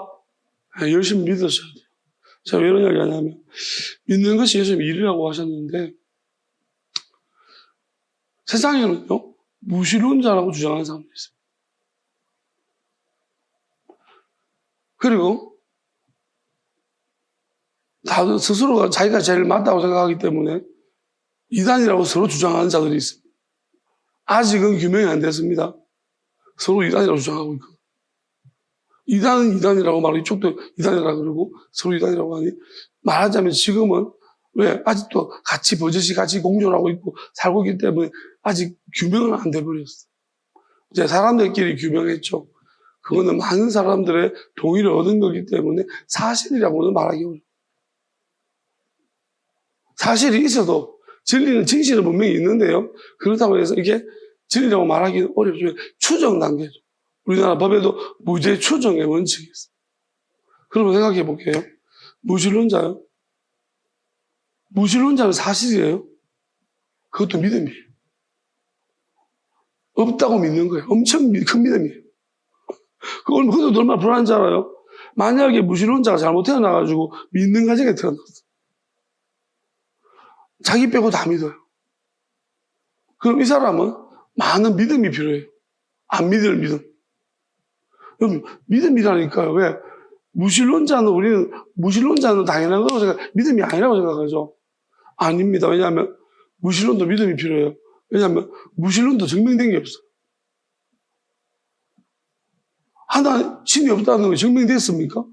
네, 열심히 믿으셔야 돼요. 제가 왜 이런 이야기 하냐면 믿는 것이 예수님 일이라고 하셨는데 세상에는요 무신론자라고 주장하는 사람들이 있어요. 그리고 다들 스스로가 자기가 제일 맞다고 생각하기 때문에 이단이라고 서로 주장하는 자들이 있습니다. 아직은 규명이 안 됐습니다. 서로 이단이라고 주장하고 있고 이단은 이단이라고 말하고 이쪽도 이단이라고 그러고 서로 이단이라고 하니 말하자면 지금은 왜 아직도 같이 버젓이 같이 공존하고 있고 살고 있기 때문에 아직 규명은 안 돼버렸어. 이제 사람들끼리 규명했죠. 그거는 많은 사람들의 동의를 얻은 거기 때문에 사실이라고는 말하기 어려워요. 사실이 있어도 진리는 진실은 분명히 있는데요. 그렇다고 해서 이게 진리라고 말하기는 어렵죠. 추정 단계죠. 우리나라 법에도 무죄 추정의 원칙이 있어요. 그러면 생각해 볼게요. 무신론자요? 무신론자는 사실이에요. 그것도 믿음이에요. 없다고 믿는 거예요. 엄청 큰 믿음이에요. 그것도 얼마나 불안한 줄 알아요? 만약에 무신론자가 잘못 태어나가지고 믿는 가정에 태어났어. 자기 빼고 다 믿어요. 그럼 이 사람은 많은 믿음이 필요해요. 안 믿을 믿음. 그럼 믿음이라니까요. 왜? 우리는 무신론자는 당연한 거라고 생각, 믿음이 아니라고 생각하죠. 아닙니다. 왜냐하면 무신론도 믿음이 필요해요. 왜냐하면 무신론도 증명된 게 없어요. 하나 신이 없다는 게 증명됐습니까?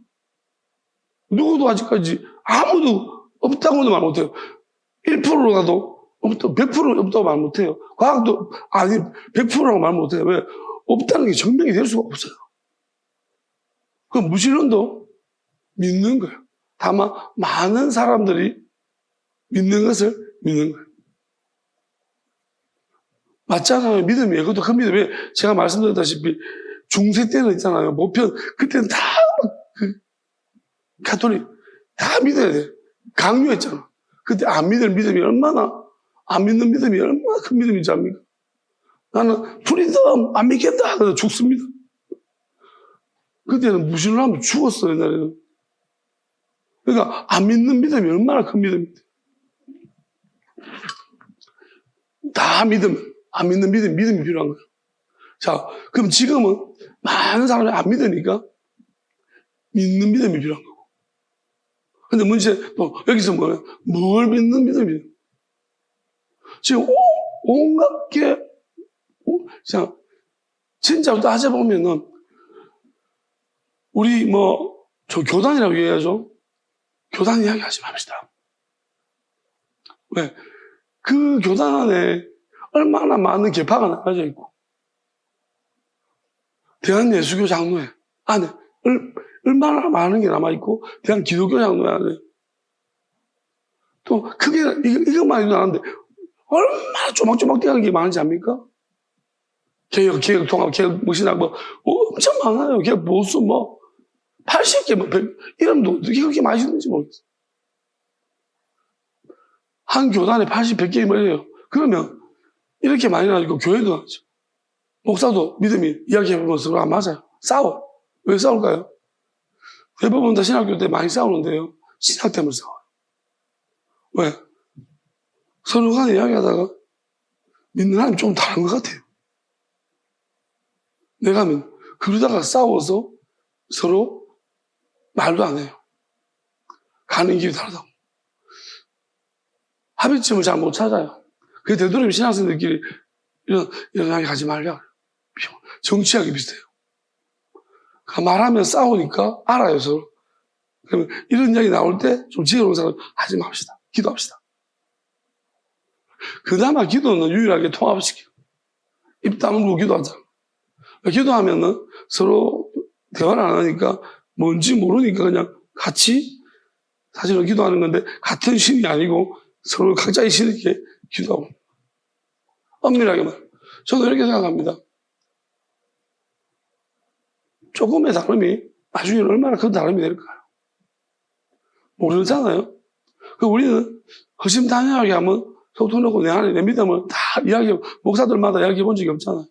누구도 아직까지 아무도 없다고는 말 못해요. 1%라도 100% 없다고 말 못해요. 과학도 아니 100%라고 말 못해요. 왜? 없다는 게 증명이 될 수가 없어요. 그럼 무신론도 믿는 거예요. 다만 많은 사람들이 믿는 것을 믿는 거예요. 맞잖아요. 믿음이에요. 그것도 큰 믿음이에요. 제가 말씀드렸다시피 중세 때는 있잖아요. 모편 그때는 다 가톨릭 다 믿어야 돼요. 강요했잖아. 그때 안 믿는 믿음이 얼마나 큰 믿음인지 압니까? 나는 프리덤 안 믿겠다. 그래서 죽습니다. 그때는 무신을 하면 죽었어, 옛날에는. 그러니까 안 믿는 믿음이 얼마나 큰 믿음인데. 다 안 믿는 믿음이 필요한 거예요. 자, 그럼 지금은 많은 사람이 안 믿으니까 믿는 믿음이 필요한 거고. 근데 문제, 또, 여기서 뭐예요? 뭘 믿는 믿음이에요? 지금, 온갖 게, 자, 진짜로 따져보면은, 우리 저 교단이라고 얘기하죠? 교단 이야기 하지 맙시다. 왜? 그 교단 안에 얼마나 많은 계파가 나눠져 있고, 대한예수교 장로회 안에 얼마나 많은 게 남아있고, 대한기독교 장로회 안에 또 크게 이것만 해도 나는데 얼마나 조막조막 되는 게 많은지 압니까? 개혁, 통합, 개혁, 무신학, 엄청 많아요. 개혁, 보수, 80개, 100, 이름도 어떻게 그렇게 많이 주는지 모르겠어요. 한 교단에 80, 100개 뭐예요? 그러면 이렇게 많이 나니까 교회도 나죠. 목사도 믿음이 이야기해보면서 안 맞아요. 싸워. 왜 싸울까요? 대부분 다 신학교 때 많이 싸우는데요. 신학 때문에 싸워요. 왜? 서로 간에 이야기하다가 믿는 하나님 좀 다른 것 같아요. 내가 하면 그러다가 싸워서 서로 말도 안 해요. 가는 길이 다르다고. 합의점을 잘 못 찾아요. 그게 되도록이면 신앙생들끼리 이런 이야기 하지 말려고. 정치하기 비슷해요. 말하면 싸우니까 알아요, 서로. 그러면 이런 이야기 나올 때 좀 지혜로운 사람 하지 맙시다. 기도합시다. 그나마 기도는 유일하게 통합시켜요. 입 다물고 기도하자. 기도하면은 서로 대화를 안 하니까 뭔지 모르니까 그냥 같이 사실은 기도하는 건데 같은 신이 아니고 서로 각자의 신에게 기도하고. 엄밀하게만. 저도 이렇게 생각합니다. 조금의 다름이 나중에 얼마나 큰 다름이 될까요? 모르잖아요. 우리는 허심탄회하게 하면 소통하고 내 안에 내 믿음을 다 목사들마다 이야기해 본 적이 없잖아요.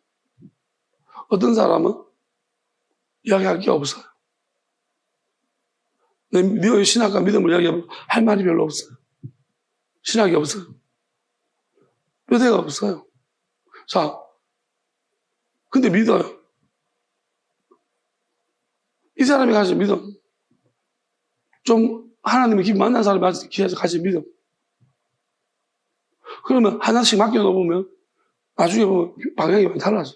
어떤 사람은 이야기할 게 없어요. 내 신학과 믿음을 이야기하면 할 말이 별로 없어요. 신학이 없어요. 뼈대가 없어요. 자, 근데 믿어요. 이 사람이 가진 믿음. 좀 하나님을 깊이 만난 사람이 가진 믿음. 그러면 하나씩 맡겨놓으면 나중에 보면 방향이 많이 달라져.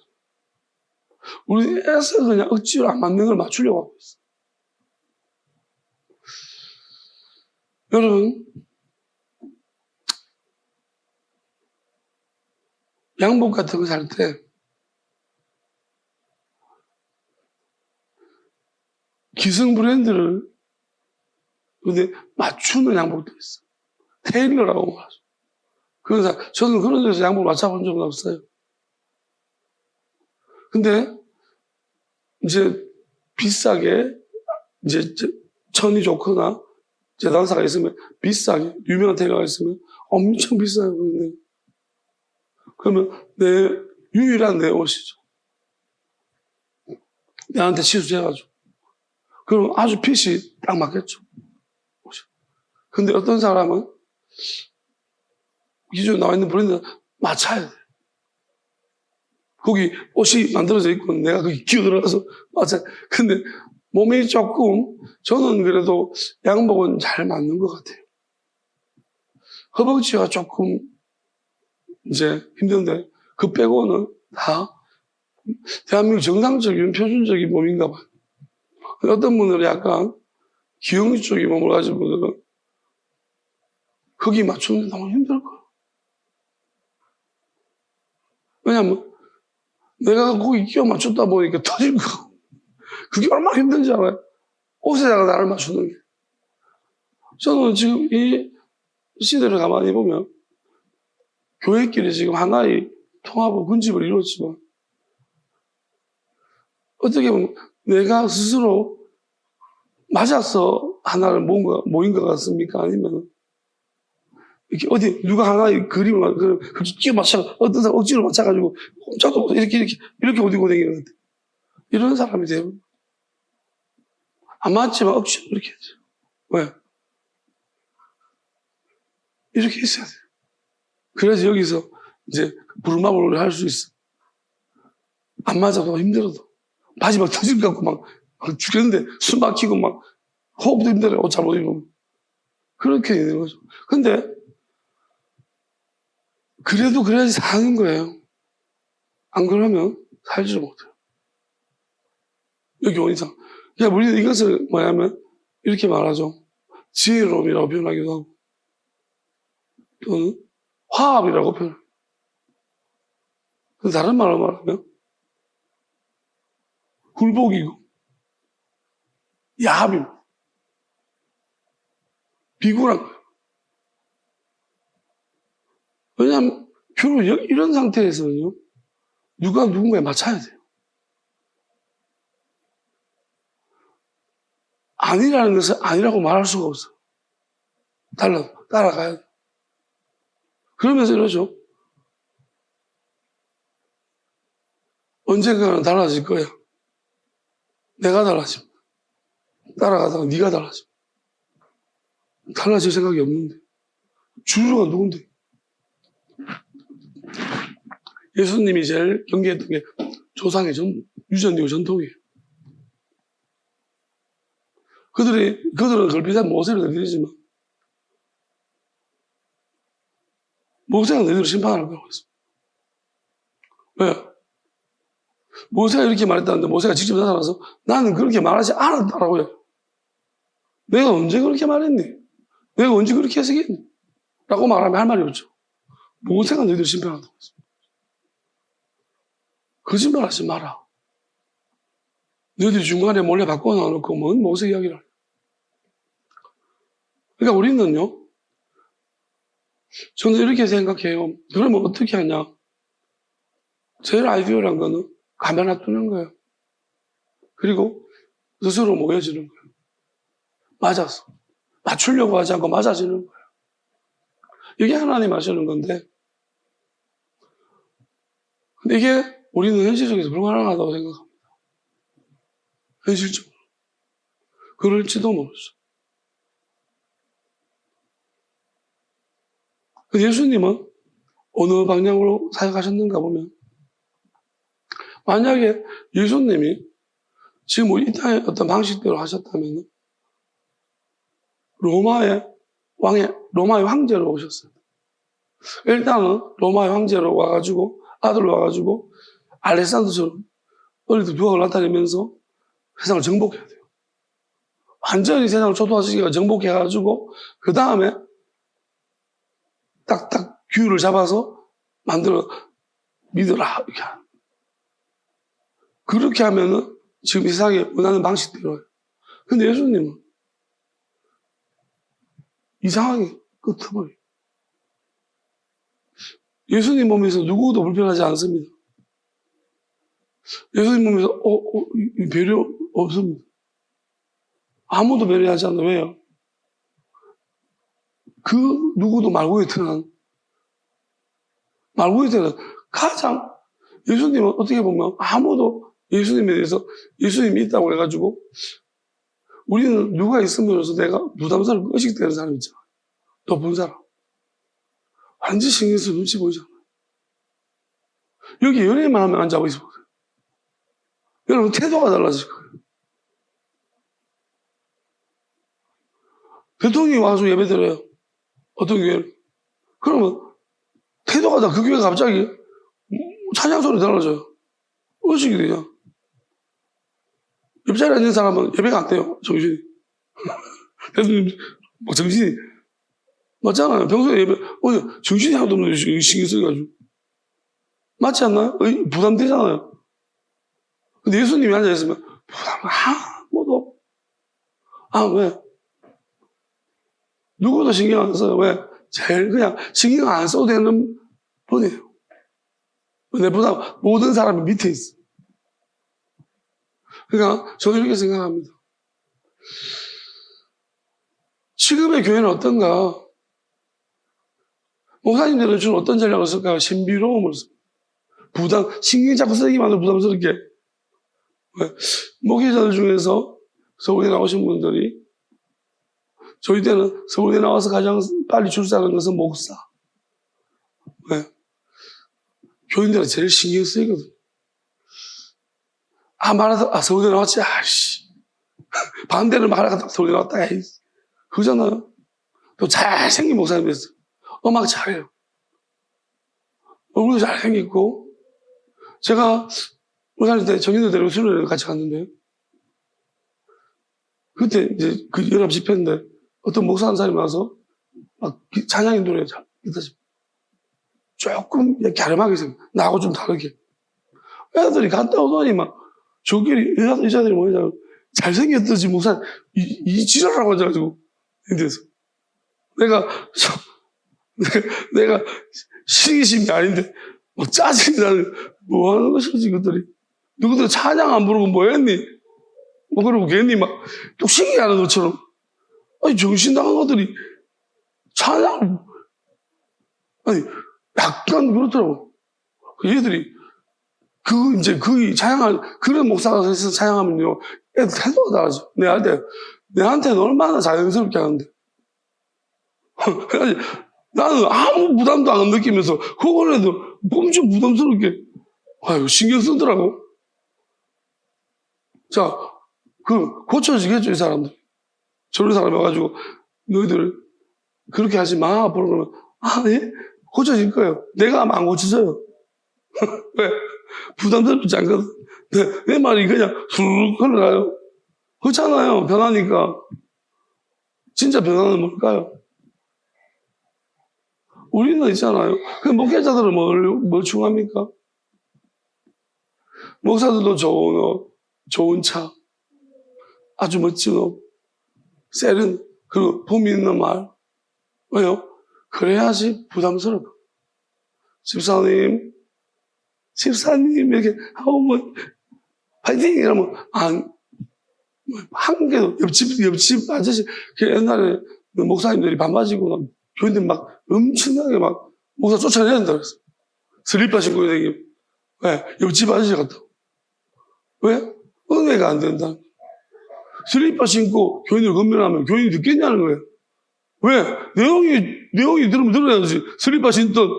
우리 애써 그냥 억지로 안 맞는 걸 맞추려고 하고 있어. 여러분, 양복 같은 거 살 때 기성 브랜드를 근데 맞추는 양복도 있어. 테일러라고 말하죠. 그래서 저는 그런 데서 양복을 맞춰본 적은 없어요. 근데 이제 비싸게 이제 천이 좋거나 재단사가 있으면 비싸게 유명한 테일러가 있으면 엄청 비싸요. 근데 그러면 유일한 내 옷이죠. 내한테 치수해가지고. 그럼 아주 핏이 딱 맞겠죠. 근데 어떤 사람은 기존에 나와 있는 브랜드는 맞춰야 돼. 거기 옷이 만들어져 있고 내가 거기 기어들어가서 맞춰야 돼. 근데 몸이 조금, 저는 그래도 양복은 잘 맞는 것 같아요. 허벅지가 조금 이제 힘든데 그 빼고는 다 대한민국 정상적인 표준적인 몸인가 봐요. 어떤 분들은 약간 기형이 쪽의 몸을 가진 분들은 거기 맞추는 게 너무 힘들 거예요. 왜냐면 내가 거기 끼워 맞췄다 보니까 터질 거. 그게 얼마나 힘든지 알아요? 옷에다가 나를 맞추는 게. 저는 지금 이 시대를 가만히 보면 교회끼리 지금 하나의 통합과 군집을 이루었지만 어떻게 보면 내가 스스로 맞아서 하나를 모인 것 같습니까? 아니면 이렇게 어디 누가 하나의 그림을 그렇게 끼워 맞춰 어떤 사람 억지로 맞춰가지고 꼼짝도 이렇게 어디고 다니는 것 같아. 이런 사람이 되면 안 맞지만 억지로 이렇게 하죠. 왜? 이렇게 있어야 돼요. 그래서 여기서 이제 부르마블을 할 수 있어. 안 맞아도 힘들어도 바지 막 터질 것 같고 막 죽겠는데 숨 막히고 막 호흡도 힘들어요. 옷 잘못 입으면. 그렇게 되는 거죠. 근데 그래도 그래야지 사는 거예요. 안 그러면 살지를 못해요. 여기 온 이상. 그러니까 우리는 이것을 뭐냐면 이렇게 말하죠. 지혜로움이라고 표현하기도 하고 또는 화합이라고 표현해요. 다른 말로 말하면 굴복이고 야합이고 비굴한 거예요. 왜냐하면 주로 이런 상태에서는요. 누가 누군가에 맞춰야 돼요. 아니라는 것은 아니라고 말할 수가 없어요. 따라가야 돼요. 그러면서 이러죠. 언젠가는 달라질 거야. 내가 달라집니다. 따라가다가 네가 달라져. 달라질 생각이 없는데. 주류가 누군데? 예수님이 제일 경계했던 게 조상의 유전이고 전통이에요. 그들은 그걸 비싼 모세를 드리지만, 모세가 너희들을 심판할 거라고 했습니다. 왜? 모세가 이렇게 말했다는데 모세가 직접 나타나서 나는 그렇게 말하지 않았다라고 해요. 내가 언제 그렇게 말했니? 내가 언제 그렇게 해석했니? 라고 말하면 할 말이 없죠. 모세가 너희들 심판한다고 했습니다. 거짓말 하지 마라. 너희들이 중간에 몰래 바꿔 놔놓고 뭔 모세 이야기를 하냐. 그러니까 우리는요, 저는 이렇게 생각해요. 그러면 어떻게 하냐? 제일 아이디어란 거는 가만 놔두는 거예요. 그리고 스스로 모여지는 거예요. 맞아서. 맞추려고 하지 않고 맞아지는 거예요. 이게 하나님 하시는 건데, 근데 이게 우리는 현실적에서 불가능하다고 생각합니다. 현실적으로. 그럴지도 모르죠. 예수님은 어느 방향으로 사역하셨는가 보면, 만약에 예수님이 지금 우리 이 땅의 어떤 방식대로 하셨다면, 로마의 황제로 오셨어요. 일단은 로마의 황제로 와가지고, 아들로 와가지고, 알렉산더처럼 어릴 때 두각을 나타내면서 세상을 정복해야 돼요. 완전히 세상을 초토화시키고 정복해가지고, 그 다음에 딱딱 규율을 잡아서 만들어 믿어라. 이렇게 하는. 그렇게 하면은 지금 이 세상에 원하는 방식대로예요. 근데 예수님은 이상하게 끄트머리. 예수님 몸에서 누구도 불편하지 않습니다. 예수님 몸에서 배려 없습니다. 아무도 배려하지 않아요. 왜요? 그 누구도 말고에 태어난 가장 예수님은 어떻게 보면 아무도 예수님에 대해서 예수님이 있다고 해가지고 우리는 누가 있음으로써 내가 부담스럽고 의식되는 사람 있잖아요. 높은 사람. 완전 신경 쓰고 눈치 보이잖아요. 여기 연예인만 하면 앉아보고 있어요. 여러분 태도가 달라질 거예요. 대통령이 와서 예배 드려요. 어떤 교회를. 그러면 태도가 다 그 교회가 갑자기 찬양 소리 달라져요. 어떻게 되냐. 옆자리에 앉은 사람은 예배가 안 돼요. 정신이. 대통령 정신이 맞잖아요. 평소에 예배 정신이 하나도 없는 신경 써가지고 맞지 않나요? 부담되잖아요. 근데 예수님이 앉아있으면 부담 아무도 왜? 누구도 신경 안 써요. 왜? 제일 그냥 신경 안 써도 되는 분이에요. 내보다 모든 사람이 밑에 있어. 그러니까 저는 이렇게 생각합니다. 지금의 교회는 어떤가? 목사님들은 주로 어떤 전략을 쓸까요? 신비로움을 씁니다. 신경 자꾸 쓰기만 해도 부담스럽게. 왜? 목회자들 중에서 서울에 나오신 분들이 저희 때는 서울에 나와서 가장 빨리 출세하는 것은 목사. 왜? 교인들은 제일 신경 쓰이거든. 말해서, 서울에 나왔지, 반대를 말하다가 서울에 나왔다, 그러잖아요. 또 잘생긴 목사님 됐어요. 음악 잘해요. 얼굴도 잘생겼고, 제가 목사님 때 정인도 데리고 수련회를 같이 갔는데, 그때 이제 그 연합 집회인데, 어떤 목사 한 사람이 와서 막 찬양인 노래 조금 갸름하게 생겨. 나하고 좀 다르게. 애들이 갔다 오더니 막 저끼리 여자들이 뭐냐 잘생겼듯이 목사 이 지랄하고 앉아가지고 인데서 내가 시기심이 아닌데 막 짜증이 나는 뭐 하는 것이지 그들이 누구들 찬양 안 부르고 뭐 했니? 뭐 그러고 괜히 막 뚝시기 하는 것처럼 정신 나간 것들이 찬양 약간 그렇더라고. 얘들이 그 찬양할 그런 목사가 해서 찬양하면요 애들 태도가 달라져. 내한테는 얼마나 자연스럽게 하는데 나는 아무 부담도 안 느끼면서 그걸 해도 엄청 부담스럽게, 아유, 신경 쓰더라고. 자, 그럼 고쳐지겠죠, 이 사람들. 저런 사람이 와가지고, 너희들 그렇게 하지 마. 그러면, 아, 예? 고쳐질 거예요. 내가 아마 안 고쳐져요. 왜? 부담스럽지 않거든. 내 말이 그냥 쑥 흘러가요. 그렇잖아요. 변하니까. 진짜 변화는 뭘까요? 우리는 있잖아요. 그 목회자들은 뭘 추구합니까? 목사들도 좋은 옷, 좋은 차, 아주 멋진 옷, 세련, 그리고 폼 있는 말. 왜요? 그래야지 부담스러워. 집사님, 이렇게 하고 뭐, 파이팅! 이러면, 한 개도, 옆집 아저씨, 그 옛날에 목사님들이 반바지고, 교인들 막 엄청나게 막, 목사 쫓아내야 된다 그랬어. 슬리퍼 신고 다니고. 왜? 옆집 아저씨 같다고. 왜? 은혜가 안 된다. 슬리퍼 신고 교인을 건면하면 교인이 듣겠냐는 거예요. 왜? 내용이 들으면 들어야지. 슬리퍼 신던,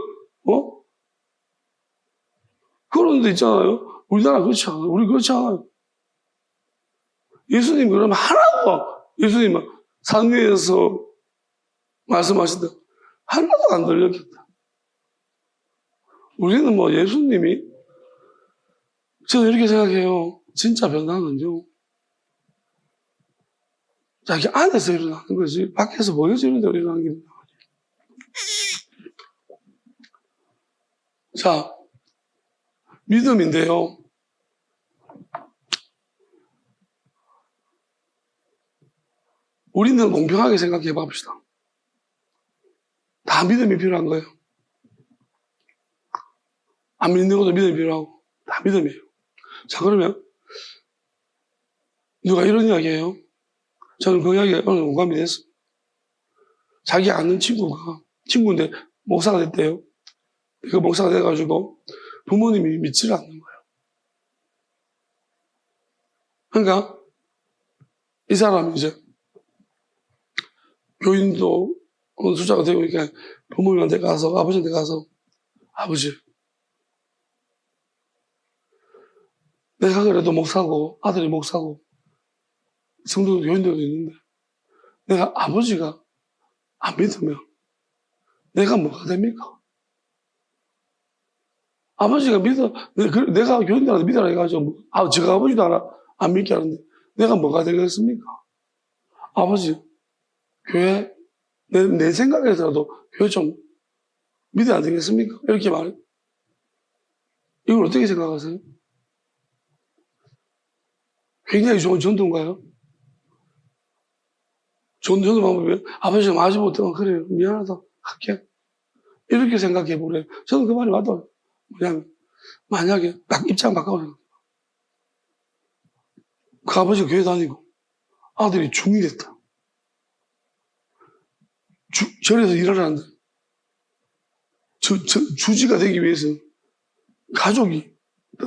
그런 데 있잖아요. 우리나라 그렇지 않아요. 우리 그렇지 않아요. 예수님 그러면 하나도, 예수님은 산 위에서 말씀하시다. 하나도 안 들렸겠다. 우리는 뭐 예수님이, 저는 이렇게 생각해요. 진짜 변화는요. 자기 안에서 일어나는 거지. 밖에서 보여지는 대로 일어나는 게 아니에요. 자, 믿음인데요. 우리는 공평하게 생각해 봅시다. 다 믿음이 필요한 거예요. 안 믿는 것도 믿음이 필요하고, 다 믿음이에요. 자, 그러면, 누가 이런 이야기 해요? 저는 그 이야기가 어느 공감이 됐어요. 자기 아는 친구인데 목사가 됐대요. 그 목사가 돼가지고 부모님이 믿지를 않는 거예요. 그러니까 이 사람이 이제 교인도 어느 숫자가 되고 그러니까 부모님한테 가서, 아버지한테 가서, 아버지, 내가 그래도 목사고 아들이 목사고 성도 교인들도 있는데 내가 아버지가 안 믿으면 내가 뭐가 됩니까? 아버지가 내가 교인들한테 믿으라 해가지고 제가 아버지도 안 믿게 하는데 내가 뭐가 되겠습니까? 아버지, 교회 내 생각에서라도 교회 좀 믿어야 안 되겠습니까? 이렇게 말해. 이걸 어떻게 생각하세요? 굉장히 좋은 전도인가요? 좋은 전도 방법이에요. 아버지가 마지 못하면 그래요. 미안하다. 할게. 이렇게 생각해 보래요. 저는 그 말이 맞아요. 뭐냐면 만약에 딱 입장 바꿔보세요. 그 아버지가 교회 다니고 아들이 중이 됐다. 절에서 일을 하는데 주지가 되기 위해서 가족이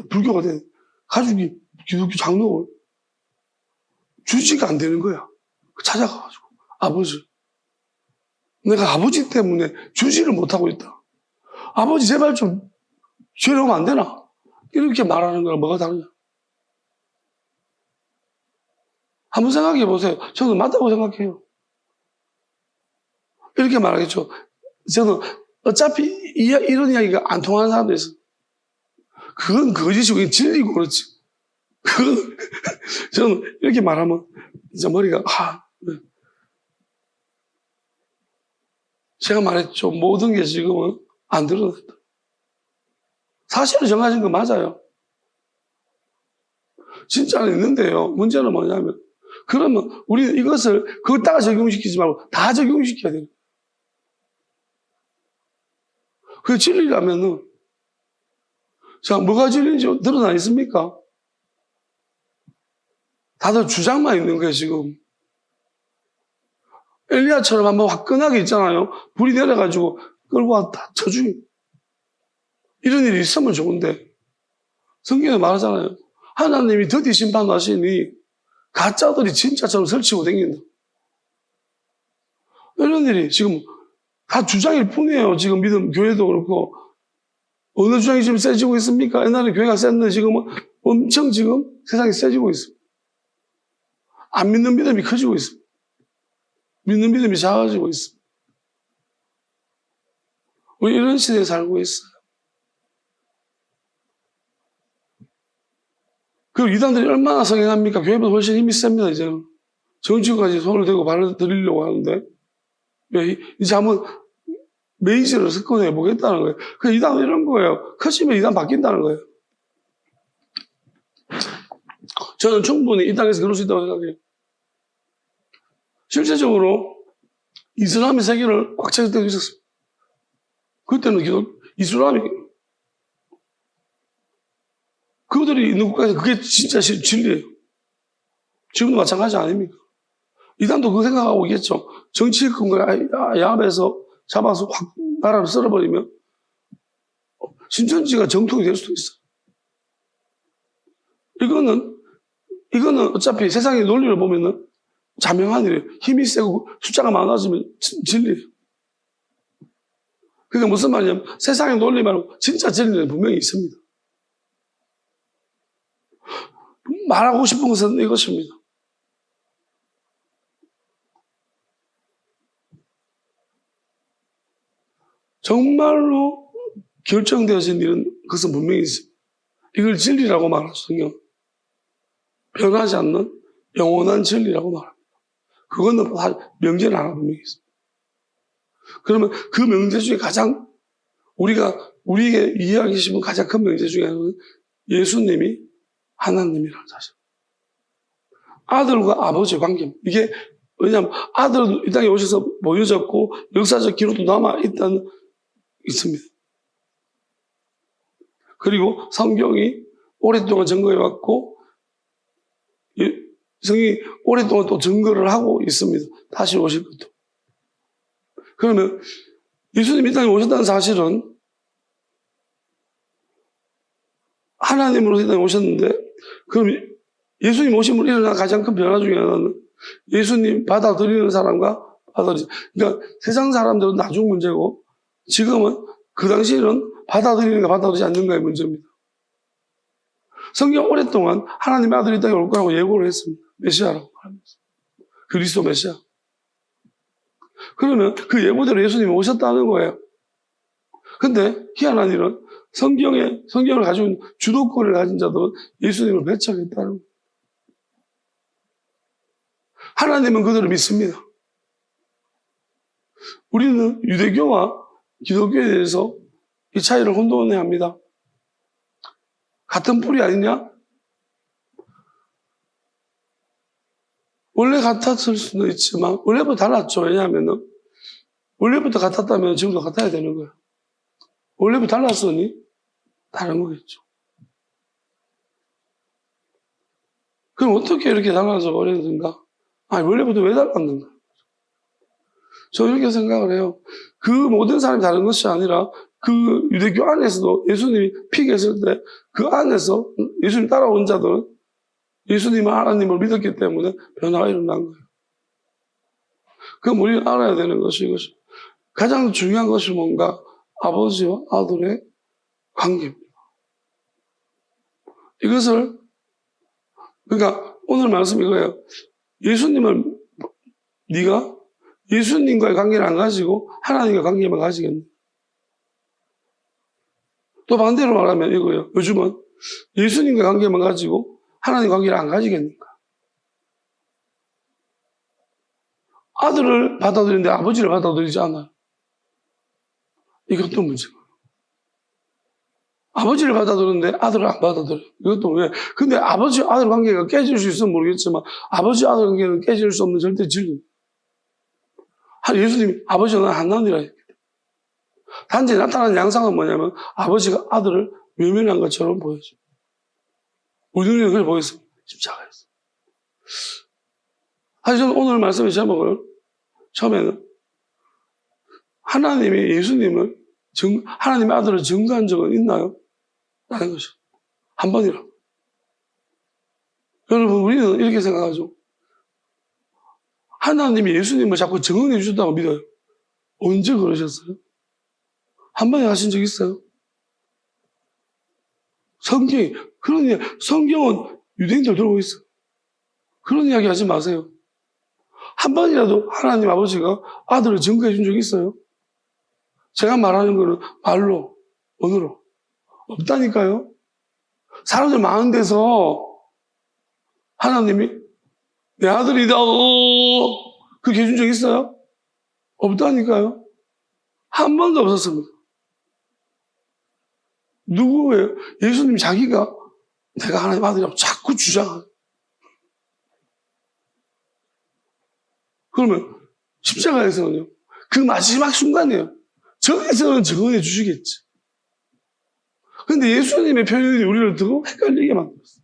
불교가 된 가족이 기독교 장로를 주지가 안 되는 거야. 찾아가가지고 아버지, 내가 아버지 때문에 주지를 못하고 있다. 아버지 제발 좀 죄를 하면 안 되나? 이렇게 말하는 거랑 뭐가 다르냐? 한번 생각해 보세요. 저는 맞다고 생각해요. 이렇게 말하겠죠. 저는 어차피 이런 이야기가 안 통하는 사람도 있어. 그건 거짓이고 그건 진리고 그렇지. 그건 저는 이렇게 말하면 이제 머리가 네. 제가 말했죠. 모든 게 지금은 안 드러났다. 사실은 정해진 거 맞아요. 진짜는 있는데요. 문제는 뭐냐면 그러면 우리는 이것을 그것다가 적용시키지 말고 다 적용시켜야 돼요. 그게 진리라면은 자, 뭐가 진리인지 드러나 있습니까? 다들 주장만 있는 거예요, 지금. 엘리야처럼 한번 화끈하게 있잖아요. 불이 내려가지고 끌고 와서 다 쳐주기. 이런 일이 있으면 좋은데 성경에 말하잖아요. 하나님이 더디 심판하시니 가짜들이 진짜처럼 설치고 다닌다. 이런 일이 지금 다 주장일 뿐이에요. 지금 믿음 교회도 그렇고 어느 주장이 지금 세지고 있습니까? 옛날에 교회가 셌는데 지금은 엄청 지금 세상이 세지고 있습니다. 안 믿는 믿음이 커지고 있습니다. 믿는 믿음이 작아지고 있습니다. 우리 이런 시대에 살고 있어요. 그리고 이단들이 얼마나 성행합니까? 교회보다 훨씬 힘이 셉니다, 이제는. 정치까지 손을 대고 발을 들이려고 하는데, 이제 한번 메이저를 접근해 보겠다는 거예요. 그 이단은 이런 거예요. 커지면 이단 바뀐다는 거예요. 저는 충분히 이 땅에서 그럴 수 있다고 생각해요. 실제적으로 이슬람의 세계를 꽉 차질 때도 있었어요. 그때는 이슬람이 그들이 있는 국가에서 그게 진짜 진리예요. 지금도 마찬가지 아닙니까? 이단도 그거 생각하고 있겠죠. 정치의 근거에 야합에서 잡아서 확 나라를 쓸어버리면 신천지가 정통이 될 수도 있어요. 이거는 어차피 세상의 논리를 보면은 자명한 일이에요. 힘이 세고 숫자가 많아지면 진리예요. 그러니까 무슨 말이냐면 세상의 논리 말고 진짜 진리는 분명히 있습니다. 말하고 싶은 것은 이것입니다. 정말로 결정되어진 일은 그것은 분명히 있습니다. 이걸 진리라고 말하죠, 성경. 변하지 않는 영원한 진리라고 말합니다. 그거는 명제는 하나 분명히 있습니다. 그러면 그 명제 중에 가장 우리에게 이해하기 쉬운 가장 큰 명제 중에 하나는 예수님이 하나님이라는 사실. 아들과 아버지의 관계입니다. 이게 왜냐하면 아들은 이 땅에 오셔서 보여졌고 역사적 기록도 남아있다는 있습니다. 그리고 성경이 오랫동안 증거해왔고 성경이 오랫동안 또 증거를 하고 있습니다. 다시 오실 것도. 그러면 예수님이 이 땅에 오셨다는 사실은 하나님으로 이 땅에 오셨는데 그럼 예수님 오심으로 일어난 가장 큰 변화 중에 하나는 예수님 받아들이는 사람과 그러니까 세상 사람들은 나중 문제고 지금은 그 당시에는 받아들이는가 받아들이지 않는가의 문제입니다. 성경 오랫동안 하나님의 아들이 이 땅에 올 거라고 예고를 했습니다. 메시아라고 하면서. 그리스도 메시아. 그러면 그 예고대로 예수님이 오셨다는 거예요. 근데 희한한 일은 성경을 가지고 있는 주도권을 가진 자들은 예수님을 배척했다는 거예요. 하나님은 그들을 믿습니다. 우리는 유대교와 기독교에 대해서 이 차이를 혼돈해야 합니다. 같은 뿌리 아니냐? 원래 같았을 수도 있지만 원래부터 달랐죠. 왜냐하면 원래부터 같았다면 지금도 같아야 되는 거예요. 원래부터 달랐으니 다른 거겠죠. 그럼 어떻게 이렇게 달라져 버렸는가? 아니 원래부터 왜 달랐는가? 저 이렇게 생각을 해요. 그 모든 사람이 다른 것이 아니라 그 유대교 안에서도 예수님이 피 계실 때 그 안에서 예수님 따라온 자들은 예수님 하나님을 믿었기 때문에 변화가 일어난 거예요. 그럼 우리는 알아야 되는 것이 이것이 가장 중요한 것이 뭔가 아버지와 아들의 관계입니다. 이것을 그러니까 오늘 말씀 이거예요. 네가 예수님과의 관계를 안 가지고 하나님과 관계만 가지겠네. 또 반대로 말하면 이거예요. 요즘은 예수님과 관계만 가지고 하나님 관계를 안 가지겠는가? 아들을 받아들이는데 아버지를 받아들이지 않아요. 이것도 문제고. 아버지를 받아들이는데 아들을 안 받아들여요. 이것도 왜? 근데 아버지 아들 관계가 깨질 수 있으면 모르겠지만 아버지 아들 관계는 깨질 수 없는 절대 진리입니다. 예수님이 아버지는 하나님이라 했기 때문에. 단지 나타나는 양상은 뭐냐면 아버지가 아들을 외면한 것처럼 보여져요. 우리 눈에는 그걸 보였습니다. 십자가에서. 사실 저는 오늘 말씀의 제목을 처음에는 하나님이 예수님을 하나님의 아들을 증거한 적은 있나요? 라는 것이죠. 한 번이라도. 여러분 우리는 이렇게 생각하죠. 하나님이 예수님을 자꾸 증언해 주셨다고 믿어요. 언제 그러셨어요? 한 번에 하신 적 있어요? 성경은 유대인들 들고 있어. 그런 이야기 하지 마세요. 한 번이라도 하나님 아버지가 아들을 증거해 준 적이 있어요? 제가 말하는 거는 말로, 언어로. 없다니까요. 사람들 많은 데서 하나님이 내 아들이다, 그렇게 해준 적 있어요? 없다니까요. 한 번도 없었습니다. 누구예요? 예수님 자기가 내가 하나님 아들이라고 자꾸 주장해요. 그러면 십자가에서는요, 그 마지막 순간이에요. 저기서는 증언해 주시겠지. 근데 예수님의 표현이 우리를 더 헷갈리게 만들었어요.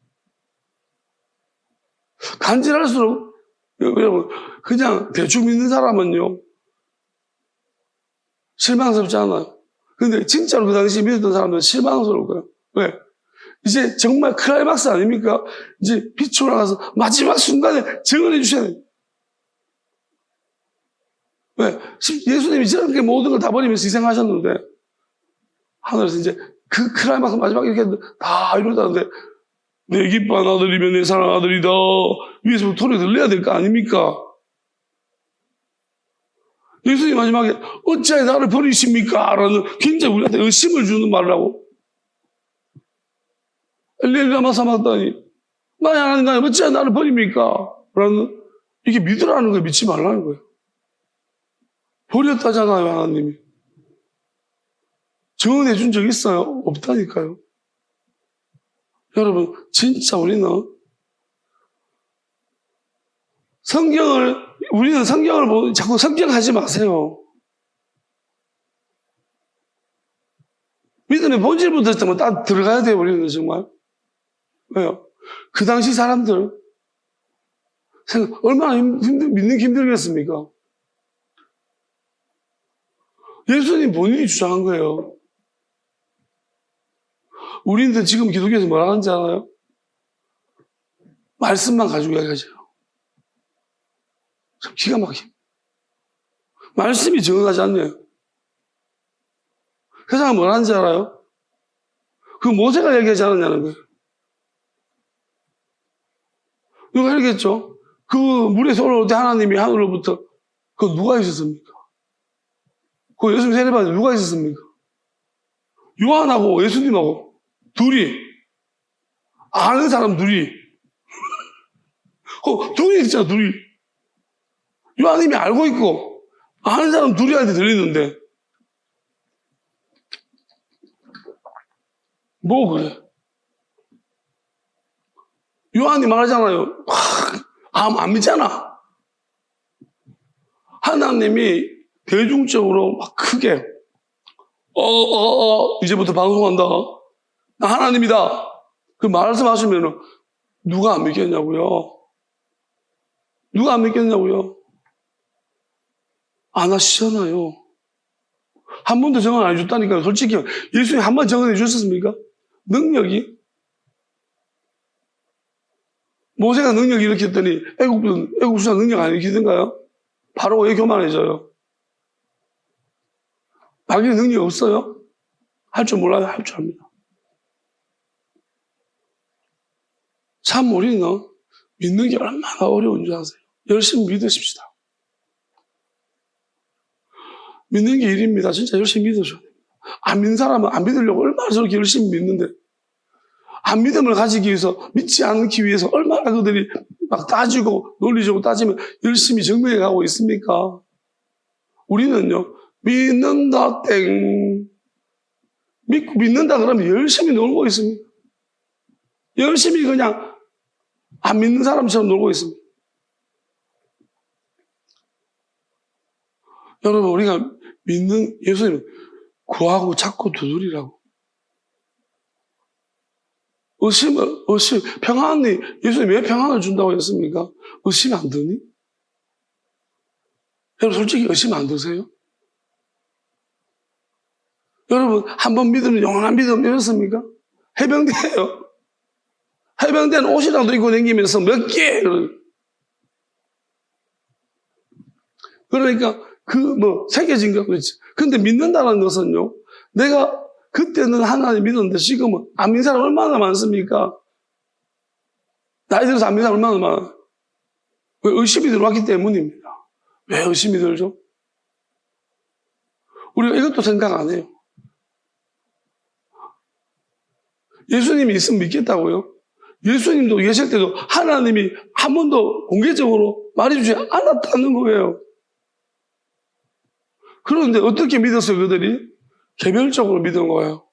간절할수록, 여러분, 그냥 대충 믿는 사람은요, 실망스럽지 않아요. 근데 진짜로 그 당시에 믿었던 사람들은 실망스러울 거예요. 왜? 이제 정말 클라이막스 아닙니까? 이제 빛이 올라가서 마지막 순간에 증언해 주셔야 돼요. 왜? 예수님이 저렇게 모든 걸 다 버리면서 희생하셨는데, 하늘에서 이제 그 클라이막스 마지막 이렇게 다 이루어졌는데, 내 기뻐한 아들이면 내 사랑 아들이다. 위에서부터 소리 들려야 될 거 아닙니까? 예수님 마지막에 어찌하여 나를 버리십니까? 라는 굉장히 우리한테 의심을 주는 말을 하고, 엘리엘라마 사막다니, 나의 하나님 나의 어찌하여 나를 버립니까? 라는, 이게 믿으라는 거예요. 믿지 말라는 거예요. 버렸다잖아요, 하나님이. 증언해 준 적 있어요? 없다니까요. 여러분, 진짜 우리는 우리는 성경을 보고 자꾸 성경하지 마세요. 믿음의 본질부터 정말 딱 들어가야 돼요, 우리는 정말. 왜요? 그 당시 사람들, 얼마나 믿는 게 힘들겠습니까? 예수님 본인이 주장한 거예요. 우리는 지금 기독교에서 뭐라 하는지 알아요? 말씀만 가지고 이야기하죠. 참 기가 막힙니다. 말씀이 증언하지 않네요. 그 사람 뭐라 하는지 알아요? 그 모세가 얘기하지 않았냐는 거예요. 누가 알겠죠? 그 물에서 올라올 때 하나님이 하늘로부터 그 누가 있었습니까? 그 예수님 세례받을 때 누가 있었습니까? 요한하고 예수님하고 둘이, 아는 사람 둘이, 둘이 있잖아, 둘이. 요한님이 알고 있고 아는 사람 둘이한테 들리는데 뭐 그래? 요한이 말하잖아요. 안 믿잖아. 하나님이 대중적으로 막 크게 이제부터 방송한다. 나 하나님이다. 그 말씀하시면 누가 안 믿겠냐고요? 누가 안 믿겠냐고요? 안 하시잖아요. 한 번도 정언 안 해줬다니까요. 솔직히 예수님 한 번 정언해 주셨습니까? 능력이? 모세가 능력 일으켰더니 애국 수사 능력 안 일으키던가요? 바로 왜 교만해져요? 자기는 능력 없어요? 할 줄 몰라요? 할 줄 압니다. 참 우리는 믿는 게 얼마나 어려운 줄 아세요? 열심히 믿으십시다. 믿는 게 일입니다. 진짜 열심히 믿으셔야 됩니다. 안 믿는 사람은 안 믿으려고 얼마나 저렇게 열심히 믿는데, 안 믿음을 가지기 위해서, 믿지 않기 위해서 얼마나 그들이 막 따지고 논리적으로 따지면 열심히 증명해 가고 있습니까? 우리는요, 믿는다 땡, 믿고 믿는다 그러면 열심히 놀고 있습니다. 열심히 그냥 안 믿는 사람처럼 놀고 있습니다. 여러분, 우리가 믿는 예수님 구하고 찾고 두드리라고. 평안이, 예수님 왜 평안을 준다고 했습니까? 의심 안 드니? 여러분, 솔직히 의심 안 드세요? 여러분, 한 번 믿으면 영원한 믿음 이렇습니까? 해병대예요. 해병대는 옷이라도 입고 다니면서 몇 개! 그러니까, 새겨진 거, 그렇지. 근데 믿는다는 것은요, 내가 그때는 하나님 믿었는데 지금은 안 믿는 사람 얼마나 많습니까? 나이 들어서 안 믿는 사람 얼마나 많아요? 왜? 의심이 들어왔기 때문입니다. 왜 의심이 들죠? 우리가 이것도 생각 안 해요. 예수님이 있으면 믿겠다고요? 예수님도 계실 때도 하나님이 한 번도 공개적으로 말해주지 않았다는 거예요. 그런데 어떻게 믿었어요, 그들이? 개별적으로 믿은 거예요.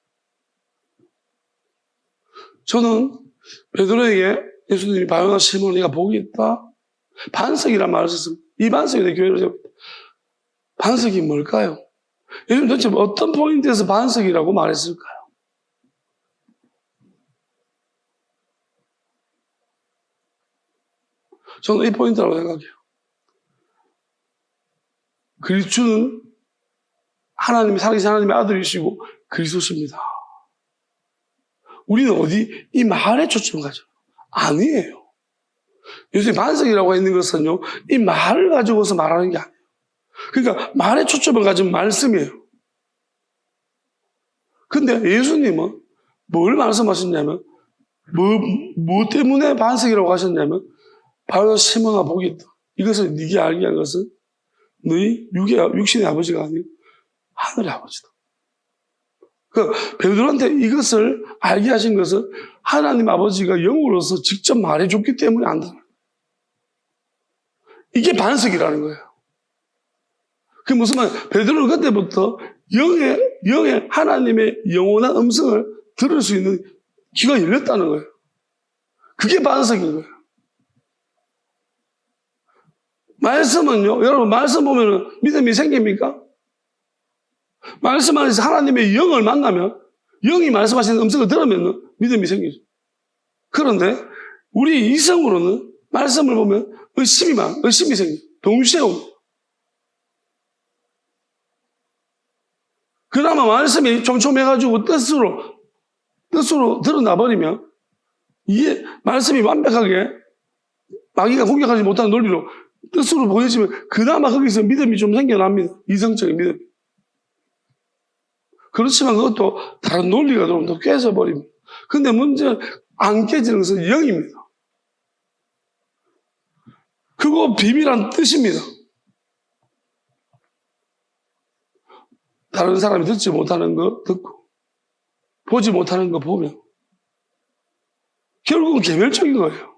저는 베드로에게 예수님이 바요나 시몬 네가 복이 있다. 반석이란 말을 썼습니다. 이 반석이 내 교회를 세웠다. 반석이 뭘까요? 예수님 도대체 어떤 포인트에서 반석이라고 말했을까요? 저는 이 포인트라고 생각해요. 그리스도는 하나님이 살아계신 하나님의 아들이시고 그리스도십니다. 우리는 어디? 이 말에 초점을 가죠. 아니에요. 요새 반석이라고 있는 것은요, 이 말을 가지고서 말하는 게 아니에요. 그러니까 말에 초점을 가진 말씀이에요. 근데 예수님은 뭘 말씀하셨냐면, 뭐 때문에 반석이라고 하셨냐면, 바로 시몬아 복이 있다. 이것을 네게 알게 한 것은 너희 육신의 아버지가 아니고 하늘의 아버지다. 베드로한테 이것을 알게 하신 것은 하나님 아버지가 영으로서 직접 말해줬기 때문에 안다. 이게 반석이라는 거예요. 그게 무슨 말이에요? 베드로는 그때부터 영의 하나님의 영원한 음성을 들을 수 있는 귀가 열렸다는 거예요. 그게 반석인 거예요. 말씀은요, 여러분 말씀 보면 믿음이 생깁니까? 말씀 안에서 하나님의 영을 만나면, 영이 말씀하시는 음성을 들으면 믿음이 생기죠. 그런데 우리 이성으로는 말씀을 보면 의심이 생겨요. 동시에 옵니다. 그나마 말씀이 촘촘해가지고 뜻으로 드러나버리면, 이게 말씀이 완벽하게 마귀가 공격하지 못하는 논리로 뜻으로 보여지면 그나마 거기서 믿음이 좀 생겨납니다. 이성적인 믿음. 그렇지만 그것도 다른 논리가 들어오면 또 깨져버립니다. 근데 문제는 안 깨지는 것은 영입니다. 그거 비밀한 뜻입니다. 다른 사람이 듣지 못하는 거 듣고 보지 못하는 거 보면 결국은 개별적인 거예요.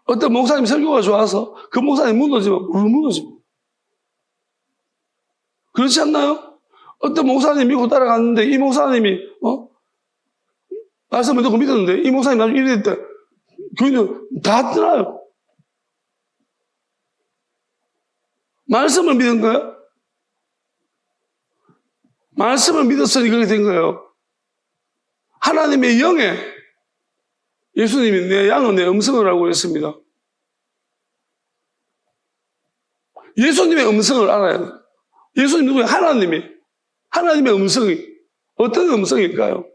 어떤 목사님 설교가 좋아서 그 목사님 무너지면 우르르 무너집니다. 그렇지 않나요? 어떤 목사님 믿고 따라갔는데 이 목사님이 말씀을 듣고 믿었는데 이 목사님 나중에 이래 됐다. 교인은 다 떠나요. 말씀을 믿은 거예요? 말씀을 믿었으니 그렇게 된 거예요. 하나님의 영에 예수님이 내 양은 내 음성을 알고 있습니다. 예수님의 음성을 알아야 돼요. 예수님 누구예요? 하나님의 음성이 어떤 음성일까요?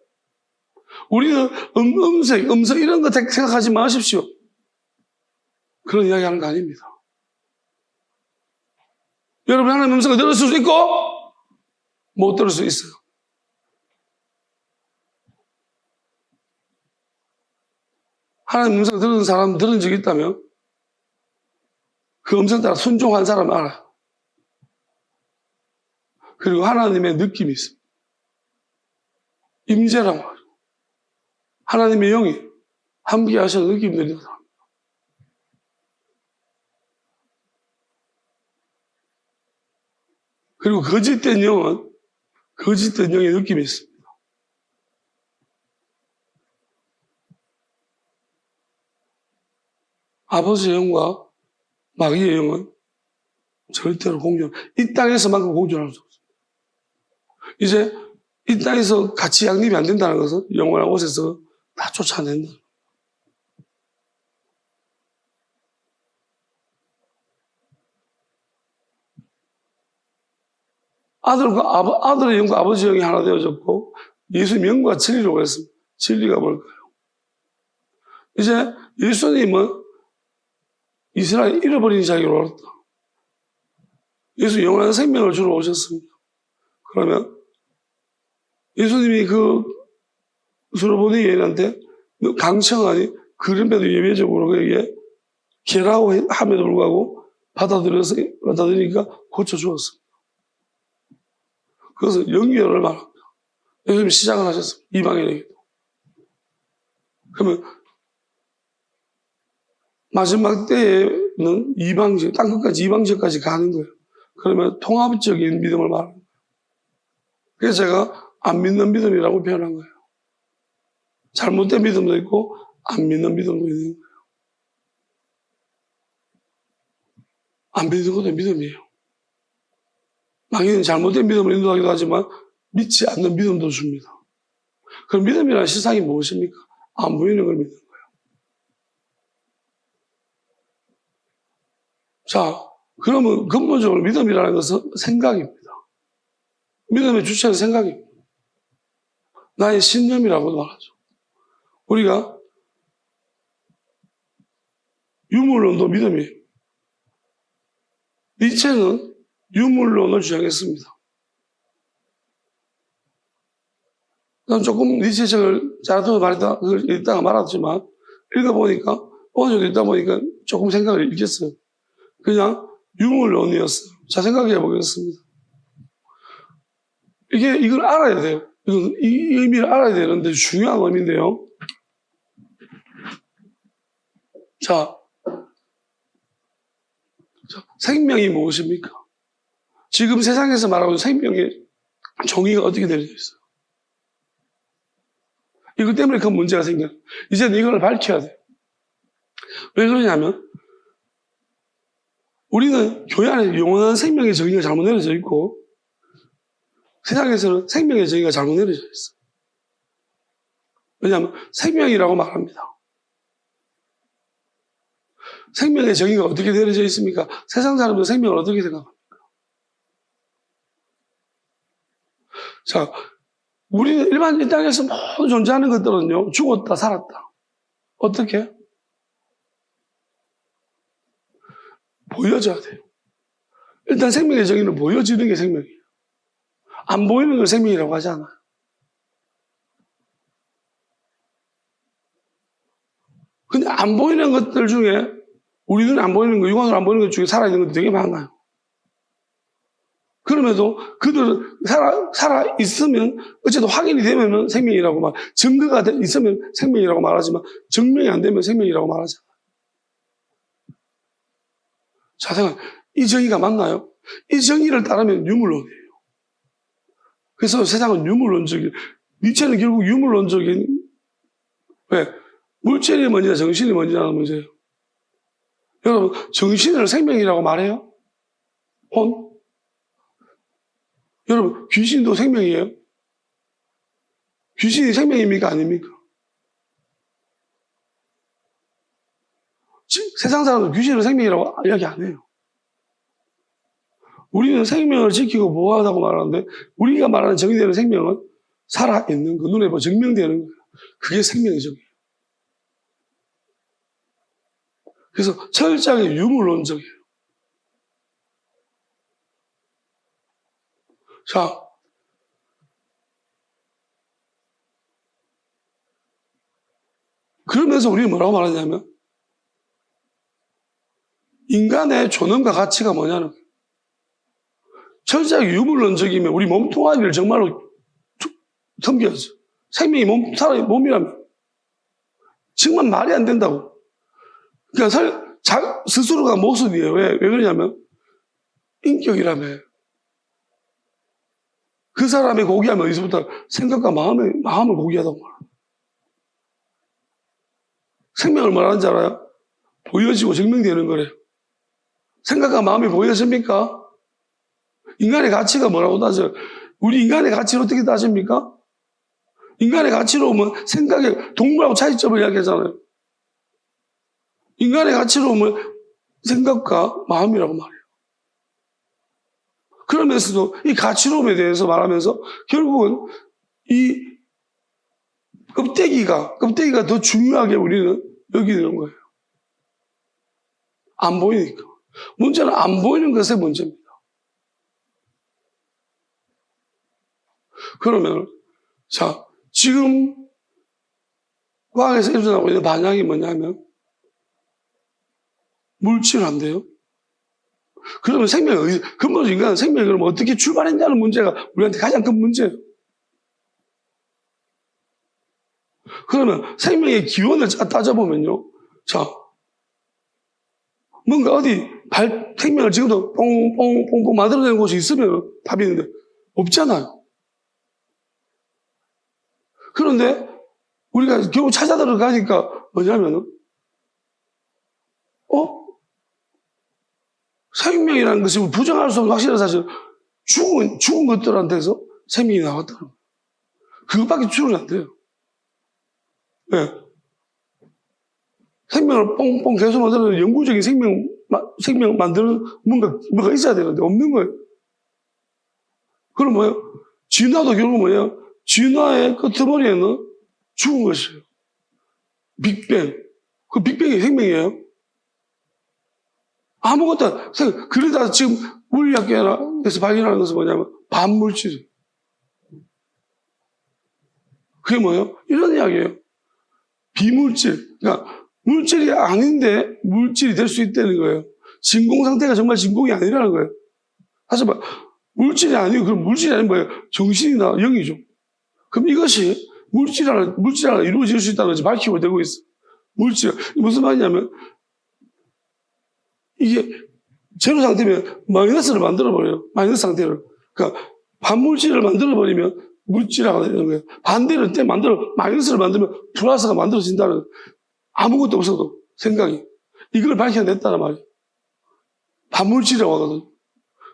우리는 음성 이런 거 생각하지 마십시오. 그런 이야기 하는 거 아닙니다. 여러분 하나님의 음성을 들을 수 있고 못 들을 수 있어요. 하나님의 음성을 들은 사람 들은 적이 있다면 그 음성 따라 순종한 사람은 알아요. 그리고 하나님의 느낌이 있습니다. 임재라고 하죠. 하나님의 영이 함께 하셔서 느낌들이 나타납니다. 그리고 거짓된 영의 느낌이 있습니다. 아버지의 영과 마귀의 영은 절대로 이 땅에서만큼 공존할 수 없습니다. 이제 이 땅에서 같이 양립이 안 된다는 것은 영원한 곳에서 다 쫓아낸다. 아들의 영과 아버지의 영이 하나 되어졌고 예수님 영과 진리라고 했습니다. 진리가 뭘까요? 이제 예수님은 이스라엘 잃어버린 자기로 알았다. 예수 영원한 생명을 주러 오셨습니다. 그러면 예수님이 그 수로보니인한테 강청하니 그런데도 예외적으로 그에게 개라고 함에도 불구하고 받아들이니까 고쳐주었습니다. 그것은 영유혈을 말합니다. 예수님이 시작을 하셨습니다. 이방인에게도. 그러면 마지막 때에는 이방지역, 땅끝까지 이방지역까지 가는 거예요. 그러면 통합적인 믿음을 말합니다. 그래서 제가 안 믿는 믿음이라고 표현한 거예요. 잘못된 믿음도 있고 안 믿는 믿음도 있는 거예요. 안 믿는 것도 믿음이에요. 당연히 잘못된 믿음을 인도하기도 하지만 믿지 않는 믿음도 줍니다. 그럼 믿음이라는 시상이 무엇입니까? 안 보이는 걸 믿는 거예요. 자, 그러면 근본적으로 믿음이라는 것은 생각입니다. 믿음의 주체는 생각입니다. 나의 신념이라고도 말하죠. 우리가 유물론도 믿음이에요. 니체는 유물론을 주장했습니다. 난 조금 니체 책을 자라도 말했다, 그걸 읽다가 말았지만, 읽어보니까, 어느 정도 읽다 보니까 조금 생각을 읽겠어요. 그냥 유물론이었어요. 자, 생각해 보겠습니다. 이걸 알아야 돼요. 이 의미를 알아야 되는데 중요한 의미인데요. 자, 생명이 무엇입니까? 지금 세상에서 말하고 있는 생명의 정의가 어떻게 되어져 있어요? 이것 때문에 큰 문제가 생겨요. 이제는 이걸 밝혀야 돼요. 왜 그러냐면 우리는 교회 안에 영원한 생명의 정의가 잘못 내려져 있고 세상에서는 생명의 정의가 잘못 내려져 있어요. 왜냐하면 생명이라고 말합니다. 생명의 정의가 어떻게 내려져 있습니까? 세상 사람들 생명을 어떻게 생각합니까? 자, 우리는 일반 이 땅에서 모두 존재하는 것들은요, 죽었다, 살았다. 어떻게? 보여져야 돼요. 일단 생명의 정의는 보여지는 게 생명이에요. 안 보이는 걸 생명이라고 하지 않아요. 근데 안 보이는 것들 중에 우리 눈에 안 보이는 거, 육안으로 안 보이는 것 중에 살아있는 것도 되게 많아요. 그럼에도 그들은 살아있으면 어쨌든 확인이 되면 생명이라고 증거가 있으면 생명이라고 말하지만 증명이 안 되면 생명이라고 말하잖아요. 자, 생각, 이 정의가 맞나요? 이 정의를 따르면 유물론이에요. 그래서 세상은 유물론적인, 니체는 결국 유물론적인, 왜? 물질이 먼저냐, 정신이 먼저냐는 문제예요. 여러분, 정신을 생명이라고 말해요? 혼? 여러분, 귀신도 생명이에요? 귀신이 생명입니까? 아닙니까? 세상 사람들은 귀신을 생명이라고 이야기 안 해요. 우리는 생명을 지키고 보호하다고 말하는데 우리가 말하는 정의되는 생명은 살아있는 거, 눈에 보고 증명되는 거예요. 그게 생명의 정의예요. 그래서 철저하게 유물론적이에요. 자, 그러면서 우리는 뭐라고 말하냐면 인간의 존엄과 가치가 뭐냐는 거예요. 철저하게 유물론적이면 우리 몸뚱아리를 정말로 섬겨야죠. 생명이 사람의 몸이라면 정말 말이 안 된다고. 그러니까 스스로가 모습이에요. 왜 그러냐면 인격이라며. 그 사람의 고귀함은 어디서부터 생각과 마음을 고귀하다고 말합니다. 생명을 말하는 줄 알아요? 보여지고 증명되는 거래요. 생각과 마음이 보여집니까? 인간의 가치가 뭐라고 따져요? 우리 인간의 가치를 어떻게 따집니까? 인간의 가치로 오면 생각에 동물하고 차이점을 이야기하잖아요. 인간의 가치로 오면 생각과 마음이라고 말해요. 그러면서도 이 가치로움에 대해서 말하면서 결국은 이 껍데기가 더 중요하게 우리는 여기는 거예요. 안 보이니까. 문제는 안 보이는 것의 문제입니다. 그러면, 자, 지금 과학에서 일어나고 있는 반향이 뭐냐면, 물질한데요. 그러면 생명이, 근본적으로 인간은 생명이 그럼 어떻게 출발했냐는 문제가 우리한테 가장 큰 문제예요. 그러면 생명의 기원을 따져보면요. 자, 뭔가 어디 생명을 지금도 뽕뽕뽕뽕 만들어내는 곳이 있으면 답이 있는데 없잖아요. 그런데 우리가 결국 찾아 들어가니까 뭐냐면은 생명이라는 것이 부정할 수 없는 확실한 사실, 죽은 것들한테서 생명이 나왔다는 거예요. 그것밖에 추론이 안 돼요. 네. 생명을 뽕뽕 계속 만드는 영구적인 생명 만드는 뭐가 있어야 되는데 없는 거예요. 그럼 뭐예요? 진화도 결국 뭐예요? 진화의 끄트머리에는 죽은 것이에요. 빅뱅. 그 빅뱅이 생명이에요. 아무것도 안, 그러다 지금 물리학계에서 발견하는 것은 뭐냐면 반물질이에요. 그게 뭐예요? 이런 이야기예요. 비물질. 그러니까 물질이 아닌데 물질이 될 수 있다는 거예요. 진공 상태가 정말 진공이 아니라는 거예요. 사실 물질이 아니고 그럼 물질이 아닌 뭐예요? 정신이나 영이죠. 그럼 이것이 물질 하나 이루어질 수 있다는 것이 밝히고 되고 있어. 물질. 무슨 말이냐면 이게 제로 상태면 마이너스를 만들어버려요. 마이너스 상태를. 그러니까 반물질을 만들어버리면 물질화가 되는 거예요. 반대로 마이너스를 만들면 플러스가 만들어진다는 아무것도 없어도 생각이. 이걸 밝혀냈다는 말이에요. 반물질이라고 하거든요.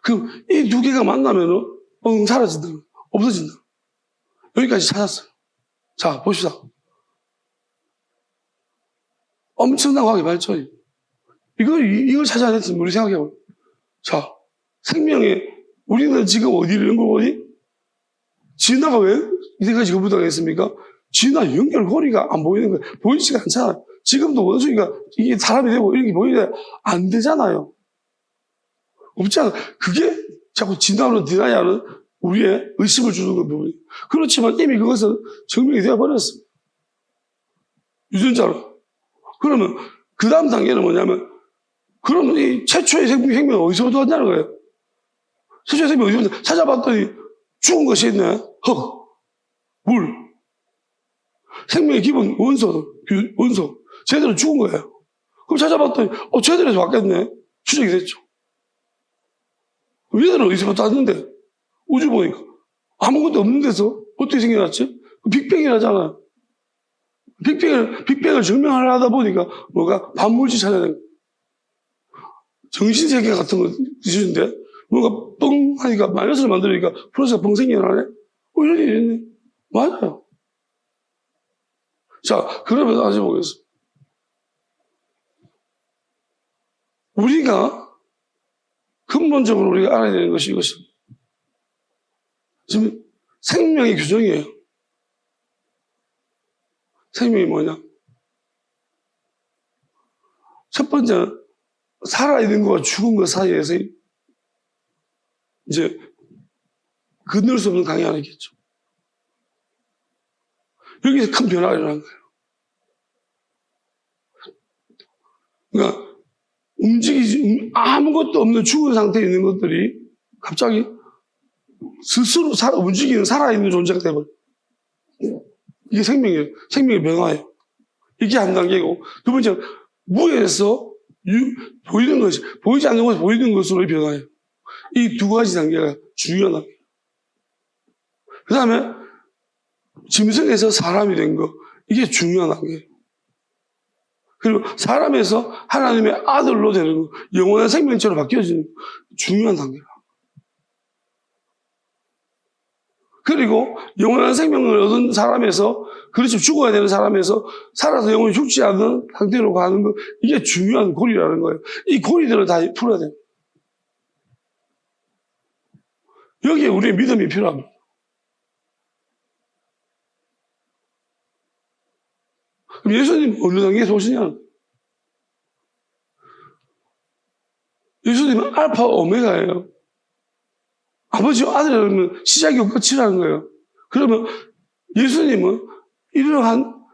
그럼 이 두 개가 만나면은 사라진다. 없어진다. 여기까지 찾았어요. 자, 봅시다. 엄청난 과학의 발전이. 이걸 찾아냈으면 우리 생각해봐요. 자, 우리는 지금 어디를 연구하니? 진화가 왜 이때까지 거부당했습니까? 진화 연결고리가 안 보이는 거예요. 보이지가 않잖아요. 지금도 원숭이가 이게 사람이 되고 이런 게 보이는데 안 되잖아요. 없잖아. 그게 자꾸 진화로 디나이하는 우리의 의심을 주는 그 부분이. 그렇지만 이미 그것은 증명이 되어버렸어. 유전자로. 그러면 그 다음 단계는 뭐냐면 그러면 이 최초의 생명이 어디서부터 왔냐는 거예요. 최초의 생명이 어디서부터 찾아봤더니 죽은 것이 있네. 흙, 물. 생명의 기본 원소. 쟤들은 죽은 거예요. 그럼 찾아봤더니 쟤들에서 왔겠네. 추적이 됐죠. 얘들은 어디서부터 왔는데 우주 보니까 아무것도 없는 데서 어떻게 생겨났지? 빅뱅이라잖아요. 빅뱅을 증명하려 보니까 뭐가 반물질 찾아낸 거예요. 정신세계 같은 거 있으신데 뭔가 뻥 하니까 마이너스를 만들으니까 플러스가 뻥 생겨나네? 이런 일이 있네. 맞아요. 자, 그러면 다시 보겠습니다. 근본적으로 우리가 알아야 되는 것이 이것입니다. 지금 생명의 규정이에요. 생명이 뭐냐? 첫 번째는 살아있는 것과 죽은 것 사이에서 이제 건널 수 없는 강이 하나 있겠죠. 여기서 큰 변화가 일어난 거예요. 그러니까 아무것도 없는 죽은 상태에 있는 것들이 갑자기 스스로 움직이는 살아있는 존재가 되어버려요. 이게 생명이에요. 생명의 변화예요. 이게 한 단계고, 두 번째는 무에서 보이는 것이, 보이지 않는 것이 보이는 것으로의 변화예요. 이 두 가지 단계가 중요한 단계예요. 그 다음에 짐승에서 사람이 된 거, 이게 중요한 단계예요. 그리고 사람에서 하나님의 아들로 되는 거, 영원한 생명체로 바뀌어지는 중요한 단계예요. 그리고 영원한 생명을 얻은 사람에서, 그렇지 죽어야 되는 사람에서 살아서 영원히 죽지 않는 상태로 가는 거, 이게 중요한 고리라는 거예요. 이 고리들을 다 풀어야 돼요. 여기에 우리의 믿음이 필요합니다. 그럼 예수님 어느 단계에서 오시냐? 예수님은 알파 오메가예요. 아버지와 아들이라면 시작이고 끝이라는 거예요. 그러면 예수님은 이러한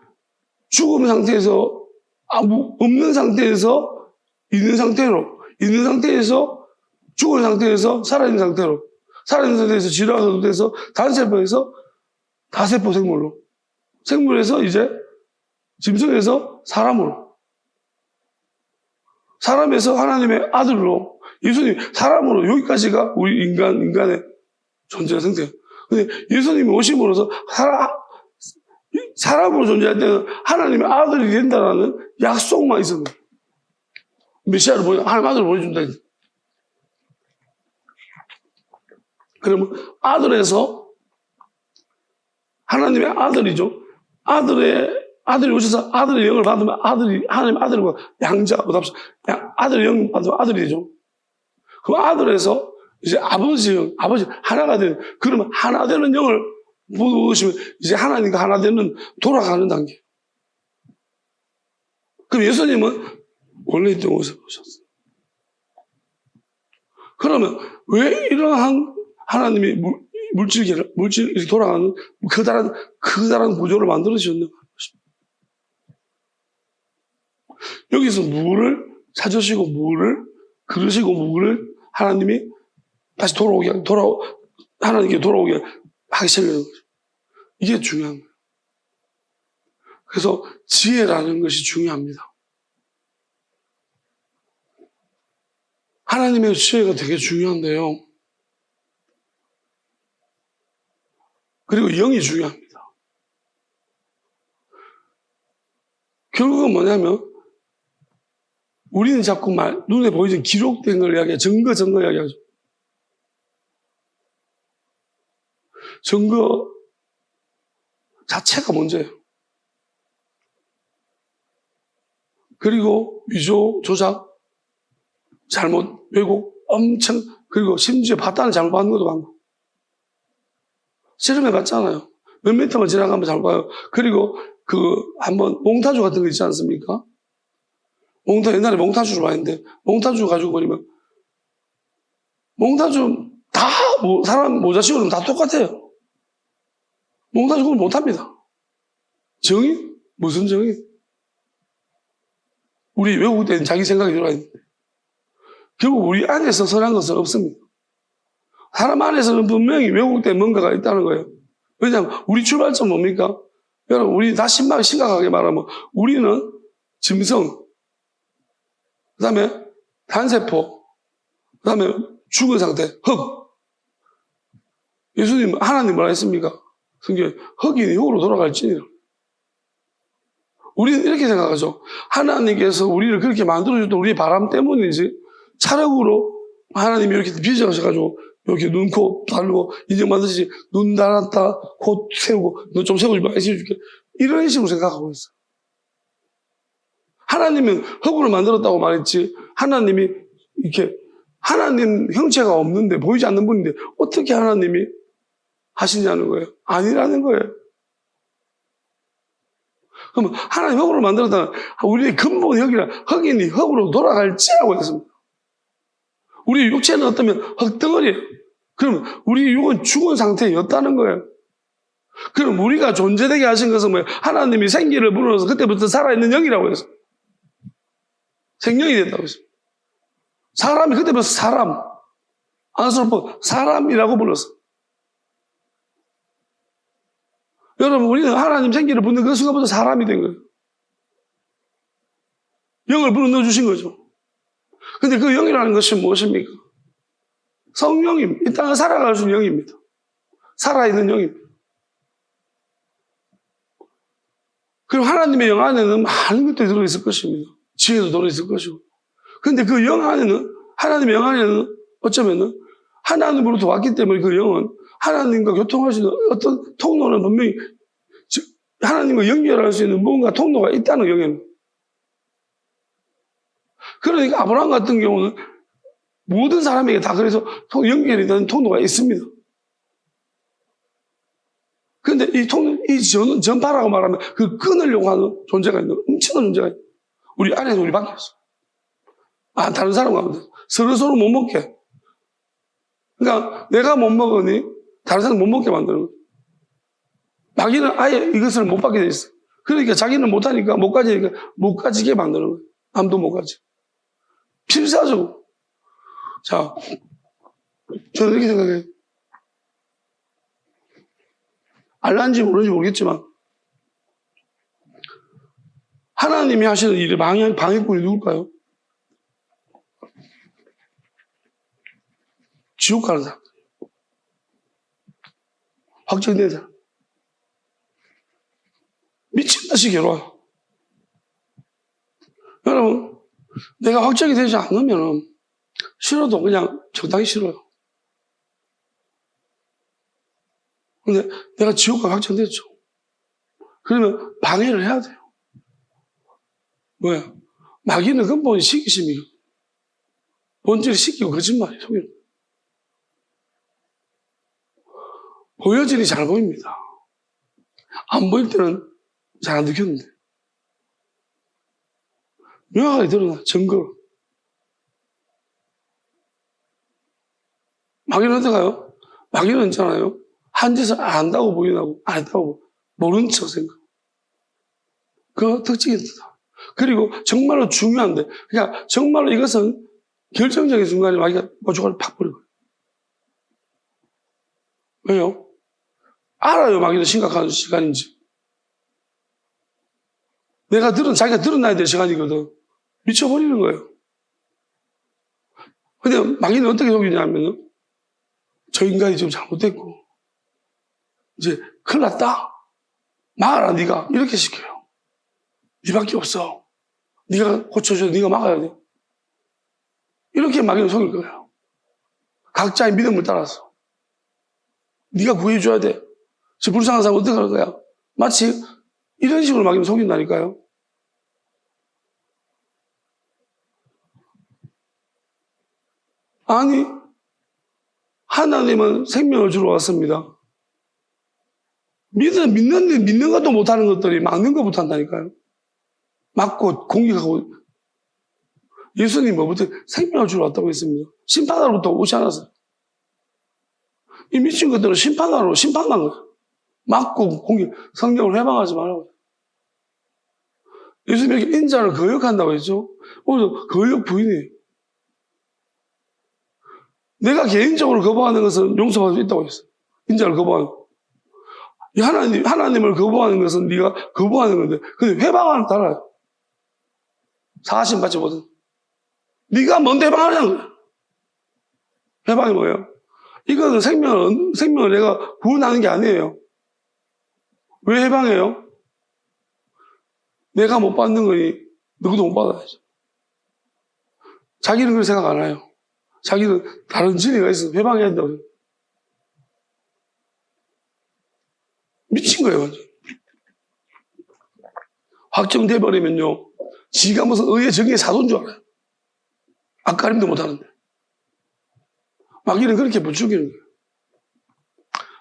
죽음 상태에서 없는 상태에서 있는 상태에서 죽은 상태에서 살아있는 상태로, 살아있는 상태에서 질화가 돼서 단세포에서 다세포 생물에서 이제 짐승에서 사람에서 하나님의 아들로, 예수님 사람으로 여기까지가 우리 인간의 존재 상태예요. 근데 예수님이 오심으로써 사람으로 존재할 때는 하나님의 아들이 된다는 약속만 있었는데, 메시아를 하나님 아들을 보여준다. 그러면 아들에서 하나님의 아들이죠. 아들이 오셔서 아들의 영을 받으면 하나님의 아들과 양자, 아들의 영 받으면 아들이 되죠. 그 아들에서 이제 아버지 하나가 되는, 그러면 하나 되는 영을 부으시면 이제 하나님과 하나 되는 돌아가는 단계. 그럼 예수님은 원래 있던 곳에 오셨어요. 그러면 왜 이러한 하나님이 물질이 돌아가는 커다란 구조를 만들어주셨나? 여기서 물을 찾으시고 그러시고 물을 하나님이 다시 하나님께 돌아오게 하기 시작하는 거죠. 이게 중요한 거예요. 그래서 지혜라는 것이 중요합니다. 하나님의 지혜가 되게 중요한데요. 그리고 영이 중요합니다. 결국은 뭐냐면 우리는 자꾸 눈에 보이는 기록된 걸 이야기해요. 증거 이야기하죠. 증거 자체가 문제예요. 그리고 위조, 조작, 잘못, 왜곡, 그리고 심지어 봤다는 잘못 받는 것도 많고. 실험해 봤잖아요. 몇 미터만 지나가면 잘못 봐요. 그리고 한번 몽타주 같은 거 있지 않습니까? 옛날에 몽타주를 봤는데, 몽타주 가지고 버리면, 몽타주 사람 모자 씌우면 다 똑같아요. 몽타주 그걸 못합니다. 정의? 무슨 정의? 우리 외국 때는 자기 생각이 들어야 되는데, 결국 우리 안에서 선한 것은 없습니다. 사람 안에서는 분명히 왜곡 때 뭔가가 있다는 거예요. 왜냐하면 우리 출발점 뭡니까? 여러분, 우리 다 심각하게 말하면 우리는 짐승, 그 다음에 단세포, 그 다음에 죽은 상태, 흙. 예수님, 하나님 뭐라 했습니까? 성경에 흙이 흙으로 돌아갈지니라. 우리는 이렇게 생각하죠. 하나님께서 우리를 그렇게 만들어줬던 우리의 바람 때문이지, 차력으로 하나님이 이렇게 빚어가셔가지고 이렇게 눈, 코 달고 인형 만드시 눈 달았다, 코 세우고 눈 좀 세워주면 해줄게. 이런 식으로 생각하고 있어요. 하나님은 흙으로 만들었다고 말했지, 하나님이 이렇게 하나님 형체가 없는데, 보이지 않는 분인데 어떻게 하나님이 하시냐는 거예요. 아니라는 거예요. 그럼 하나님 흙으로 만들었다면 우리의 근본 흙이니 흙으로 돌아갈지라고 했습니다. 우리 육체는 어떠면 흙덩어리예요. 그러면 우리 육은 죽은 상태였다는 거예요. 그럼 우리가 존재되게 하신 것은 뭐예요? 하나님이 생기를 불어넣어서 그때부터 살아있는 영이라고 했어요. 생명이 됐다고 했습니다. 사람이 그때부터 안쓰럽고 사람이라고 불렀어요. 여러분, 우리는 하나님 생기를 붓는 그 순간부터 사람이 된 거예요. 영을 불어넣어 주신 거죠. 근데 그 영이라는 것이 무엇입니까? 성령입니다. 이 땅을 살아갈 수 있는 영입니다. 살아있는 영입니다. 그럼 하나님의 영 안에는 많은 것들이 들어있을 것입니다. 지혜도 들어있을 것이고. 근데 그 영 안에는, 하나님의 영 안에는 어쩌면은 하나님으로부터 왔기 때문에 그 영은 하나님과 교통할 수 있는 어떤 통로는 분명히 하나님과 연결할 수 있는 뭔가 통로가 있다는 영입니다. 그러니까 아브라함 같은 경우는 모든 사람에게 다 그래서 연결이 되는 통로가 있습니다. 그런데 이 전파라고 말하면 그 끊으려고 하는 존재가 있는, 엄청난 존재가 있는, 우리 안에서 우리 밖에 있어. 다른 사람과 하면 서로 못 먹게. 그러니까 내가 못 먹으니 다른 사람 못 먹게 만드는 거예요. 마귀는 아예 이것을 못 받게 돼 있어. 그러니까 자기는 못하니까 못 가지니까 못 가지게 만드는 거예요. 아무도 못 가지. 필사적으로. 자, 저는 이렇게 생각해요. 알란지 모르는지 모르겠지만 하나님이 하시는 일의 방해꾼이 누굴까요? 지옥 가는 사람. 확정된 사람. 미친 듯이 괴로워요. 여러분, 내가 확정이 되지 않으면 싫어도 그냥 적당히 싫어요. 근데 내가 지옥가 확정됐죠. 그러면 방해를 해야 돼요. 뭐야? 마귀는 근본이 시기심이에요. 본질이 시키고 거짓말이에요. 속이는. 보여지니 잘 보입니다. 안 보일 때는 잘 안 느꼈는데. 명확하게 드러나, 증거. 마귀는 어떡해요? 마귀는 있잖아요. 한 짓을 안 한다고 보이나고, 안 했다고 모른 척 생각. 그 특징이 있다. 그리고 정말로 중요한데, 그러니까 정말로 이것은 결정적인 순간에 마귀가 고춧가루를 팍 뿌리고. 왜요? 알아요, 마귀는 심각한 시간인지. 자기가 드러나야 될 시간이거든. 미쳐버리는 거예요. 근데 마귀는 어떻게 속이냐면은, 저 인간이 좀 잘못됐고, 이제 큰일 났다. 막아라, 네가. 이렇게 시켜요. 네밖에 없어. 네가 고쳐줘, 네가 막아야 돼. 이렇게 마귀는 속일 거예요. 각자의 믿음을 따라서. 네가 구해줘야 돼. 저 불쌍한 사람 어떻게 할 거야? 마치 이런 식으로 마귀는 속인다니까요. 아니, 하나님은 생명을 주러 왔습니다. 믿는 것도 못하는 것들이 막는 것부터 한다니까요. 막고 공격하고. 예수님 뭐부터 생명을 주러 왔다고 했습니다. 심판하러부터 오지 않았어요. 이 미친 것들은 심판하러 심판만 거예요. 막고 공격, 성령을 회방하지 말라고. 예수님이 인자를 거역한다고 했죠. 오늘 거역 부인이에요. 내가 개인적으로 거부하는 것은 용서받을 수 있다고 했어요. 인자를 거부하는 거. 하나님을 거부하는 것은 네가 거부하는 건데, 근데 회방하는 따라요. 사하심 받지 못한. 네가 뭔데 회방하냐는 거야. 회방이 뭐예요? 이거는 생명을 내가 구원하는 게 아니에요. 왜 해방해요? 내가 못 받는 거니 누구도 못 받아야죠. 자기는 그렇게 생각 안 해요. 자기는 다른 진리가 있어서 회방해야 된다고. 미친 거예요, 완전. 확정돼 버리면요, 지가 무슨 의의 정의의 사도인 줄 알아요. 앞가림도 못 하는데. 마귀는 그렇게 부추기는 거예요.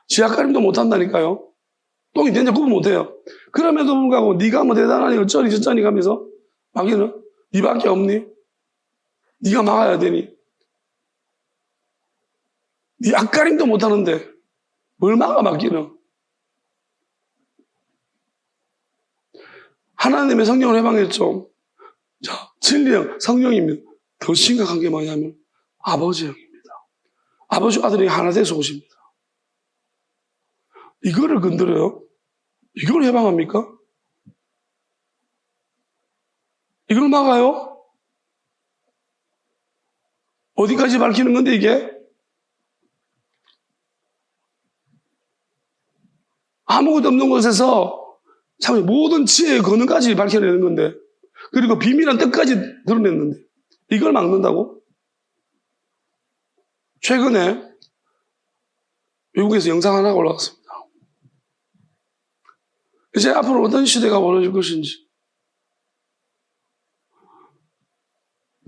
지 앞가림도 못 한다니까요. 똥이 된지 구분 못 해요. 그럼에도 불구하고 네가 뭐 대단하니 어쩌니 저쩌니 가면서 마귀는 네밖에 없니? 네가 막아야 되니? 네 앞가림도 못 하는데 뭘 막아, 마귀는? 하나님의 성령을 해방했죠. 자, 진리형 성령이면 더 심각한 게 뭐냐면 아버지 형입니다. 아버지 아들이 하나 돼서 오십니다. 이거를 건드려요? 이걸 해방합니까? 이걸 막아요? 어디까지 밝히는 건데 이게? 아무것도 없는 곳에서 참 모든 지혜의 권능까지 밝혀내는 건데, 그리고 비밀한 뜻까지 드러냈는데 이걸 막는다고? 최근에 외국에서 영상 하나가 올라왔습니다. 이제 앞으로 어떤 시대가 벌어질 것인지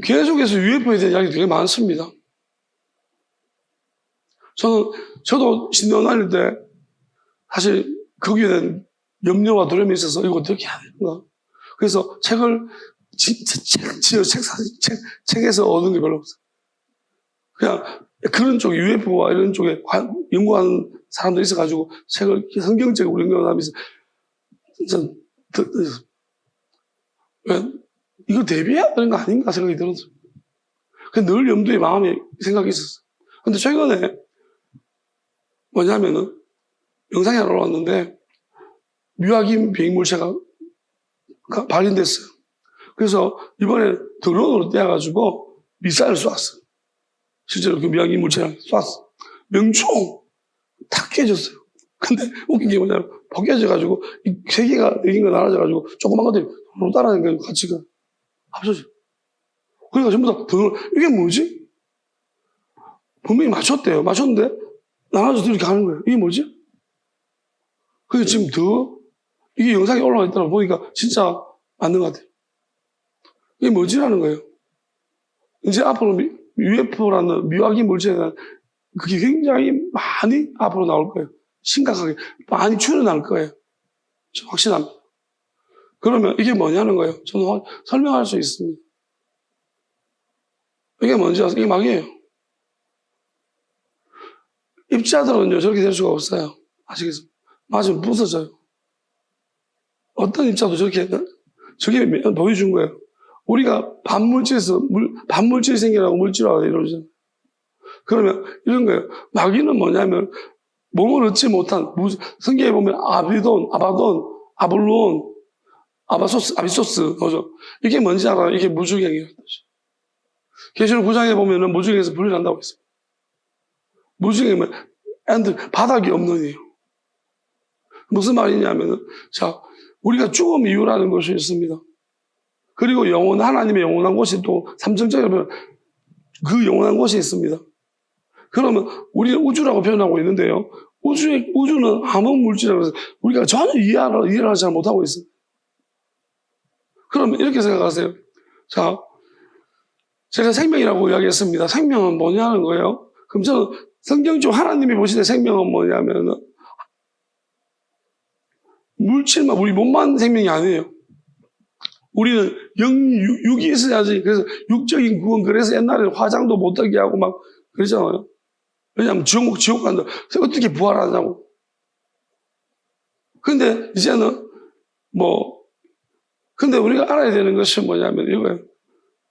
계속해서 UFO에 대한 이야기 되게 많습니다. 저도 신경 다닐 때 사실 거기에 대한 염려와 두려움이 있어서 이거 어떻게 해야 되는가. 그래서 책을 책에서 얻은 게 별로 없어요. 그냥 그런 쪽 UFO와 이런 쪽에 연구하는 사람들이 있어가지고 책을 성경적으로 연구하면서 진짜 이거 대비해야 되는 거 아닌가 생각이 들었어요. 늘 염두에 마음에 생각이 있었어요. 근데 최근에 뭐냐면은 영상이 하나 올라왔는데 뮤하긴 비행물체가 발견됐어요. 그래서 이번에 드론으로 떼어가지고 미사일을 쐈어요. 실제로 그 뮤하긴 물체를 쐈어. 명총 탁 깨졌어요. 근데 웃긴 게 뭐냐면 벗겨져가지고 이 세 개가 네 개가 나눠져가지고 조그만 것들이 따라다니는 거예요. 같이 합쳐져. 그러니까 전부 다 드론 이게 뭐지? 분명히 맞췄대요. 맞췄는데 나눠져서 이렇게 가는 거예요. 이게 뭐지? 그게 지금 이게 영상이 올라와 있다고 보니까 진짜 맞는 것 같아요. 이게 뭐지라는 거예요. 이제 앞으로 UFO라는 묘하긴 물체에 대한 그게 굉장히 많이 앞으로 나올 거예요. 심각하게 많이 출현할 거예요. 확신합니다. 그러면 이게 뭐냐는 거예요. 저는 설명할 수 있습니다. 이게 뭔지 아세요? 이게 막이에요. 입자들은요, 저렇게 될 수가 없어요. 아시겠습니까? 맞으면 부서져요. 어떤 입자도 저게 보여준 거예요. 우리가 반물질이 생겨나고 물질화가 이루어지잖아요. 그러면 이런 거예요. 마귀는 뭐냐면 몸을 얻지 못한, 성경에 보면 아바돈, 아블론, 아비소스, 그죠? 이게 뭔지 알아요? 이게 무주경이에요. 계시록 9장에 보면은 무주경에서 분리한다고 했어요. 무주경이면 바닥이 없는 이유. 무슨 말이냐면은, 자, 우리가 죽음 이유라는 것이 있습니다. 그리고 하나님의 영원한 곳이 또 삼층적으로 보면 그 영원한 곳이 있습니다. 그러면 우리는 우주라고 표현하고 있는데요. 우주는 암흑 물질이라고 해서 우리가 전혀 이해를 하지 잘 못하고 있어요. 그러면 이렇게 생각하세요. 자, 제가 생명이라고 이야기했습니다. 생명은 뭐냐는 거예요. 그럼 저는 성경적 하나님이 보시는 생명은 뭐냐면은 물질만, 우리 몸만 생명이 아니에요. 우리는 육이 있어야지. 그래서 육적인 구원, 그래서 옛날에 화장도 못하게 하고 막 그러잖아요. 왜냐하면 지옥 간다. 어떻게 부활하냐고. 근데 이제는 근데 우리가 알아야 되는 것은 뭐냐면 이거예요.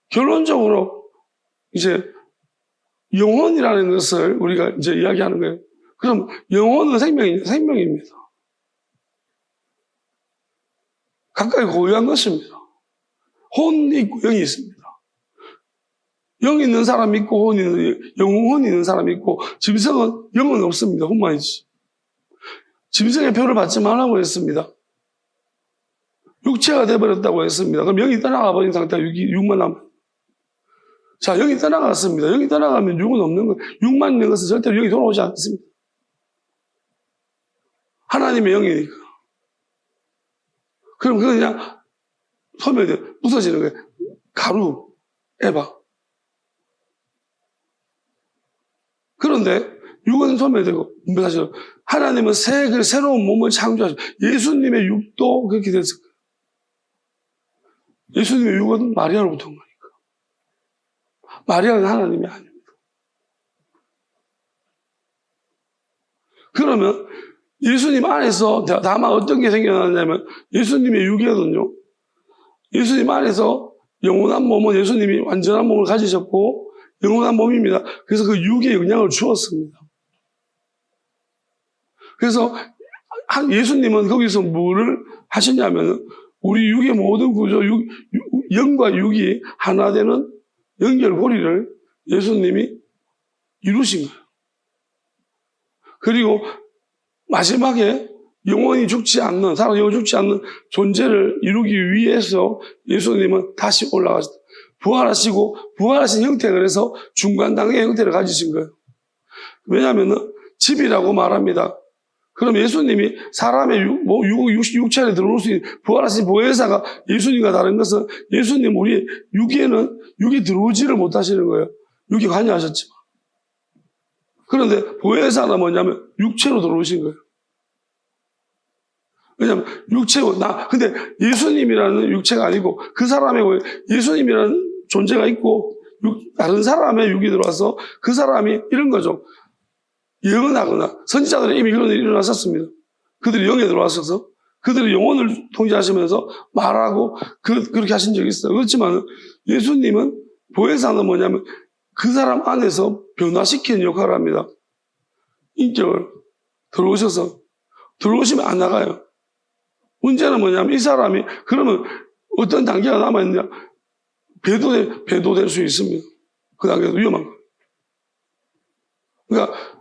결론적으로 이제 영혼이라는 것을 우리가 이제 이야기하는 거예요. 그럼 영혼은 생명입니다. 각각의 고유한 것입니다. 혼이 있고 영이 있습니다. 영이 있는 사람이 있고 영혼이 있는 사람이 있고 짐승은 영은 없습니다. 혼만 있지. 짐승의 표를 받지 말라고 했습니다. 육체가 되어버렸다고 했습니다. 그럼 영이 떠나가 버린 상태가 육만 남아요. 자, 영이 떠나갔습니다. 영이 떠나가면 육은 없는 거예요. 육만 있는 것은 절대로 영이 돌아오지 않습니다. 하나님의 영이니까. 그럼 그냥 소멸돼 부서지는 거예요. 가루, 에바. 그런데 육은 소멸되고 사실 하나님은 새로운 몸을 창조하시고 예수님의 육도 그렇게 됐을 거예요. 예수님의 육은 마리아로부터 온 거니까. 마리아는 하나님이 아닙니다. 그러면 예수님 안에서 다만 어떤 게 생겨나냐면 예수님의 육에는요. 예수님 안에서 영원한 몸은 예수님이 완전한 몸을 가지셨고 영원한 몸입니다. 그래서 그 육에 영향을 주었습니다. 그래서 예수님은 거기서 뭐를 하시냐면 우리 육의 모든 구조, 영과 육이 하나 되는 연결고리를 예수님이 이루신 거예요. 그리고 마지막에 영원히 죽지 않는, 사람 영원히 죽지 않는 존재를 이루기 위해서 예수님은 다시 올라가셨다. 부활하시고, 부활하신 형태가 그래서 중간당의 형태를 가지신 거예요. 왜냐하면 집이라고 말합니다. 그럼 예수님이 사람의 육체에 들어올 수 있는 부활하신 보혜사가 예수님과 다른 것은 예수님 우리 육에는 육이 들어오지를 못하시는 거예요. 육이 관여하셨지만. 그런데 보혜사는 뭐냐면 육체로 들어오신 거예요. 왜냐하면 근데 예수님이라는 육체가 아니고 그 사람의 예수님이라는 존재가 있고 다른 사람의 육이 들어와서 그 사람이 이런 거죠. 예언하거나 선지자들은 이미 그런 일이 일어났었습니다. 그들이 영에 들어와서 그들의 영혼을 통제하시면서 말하고 그렇게 하신 적이 있어요. 그렇지만 예수님은 보혜사는 뭐냐면 그 사람 안에서 변화시키는 역할을 합니다. 인격을 들어오시면 안 나가요. 문제는 뭐냐면 이 사람이 그러면 어떤 단계가 남아있느냐, 배도될 수 있습니다. 그 단계도 위험한 거예요. 그러니까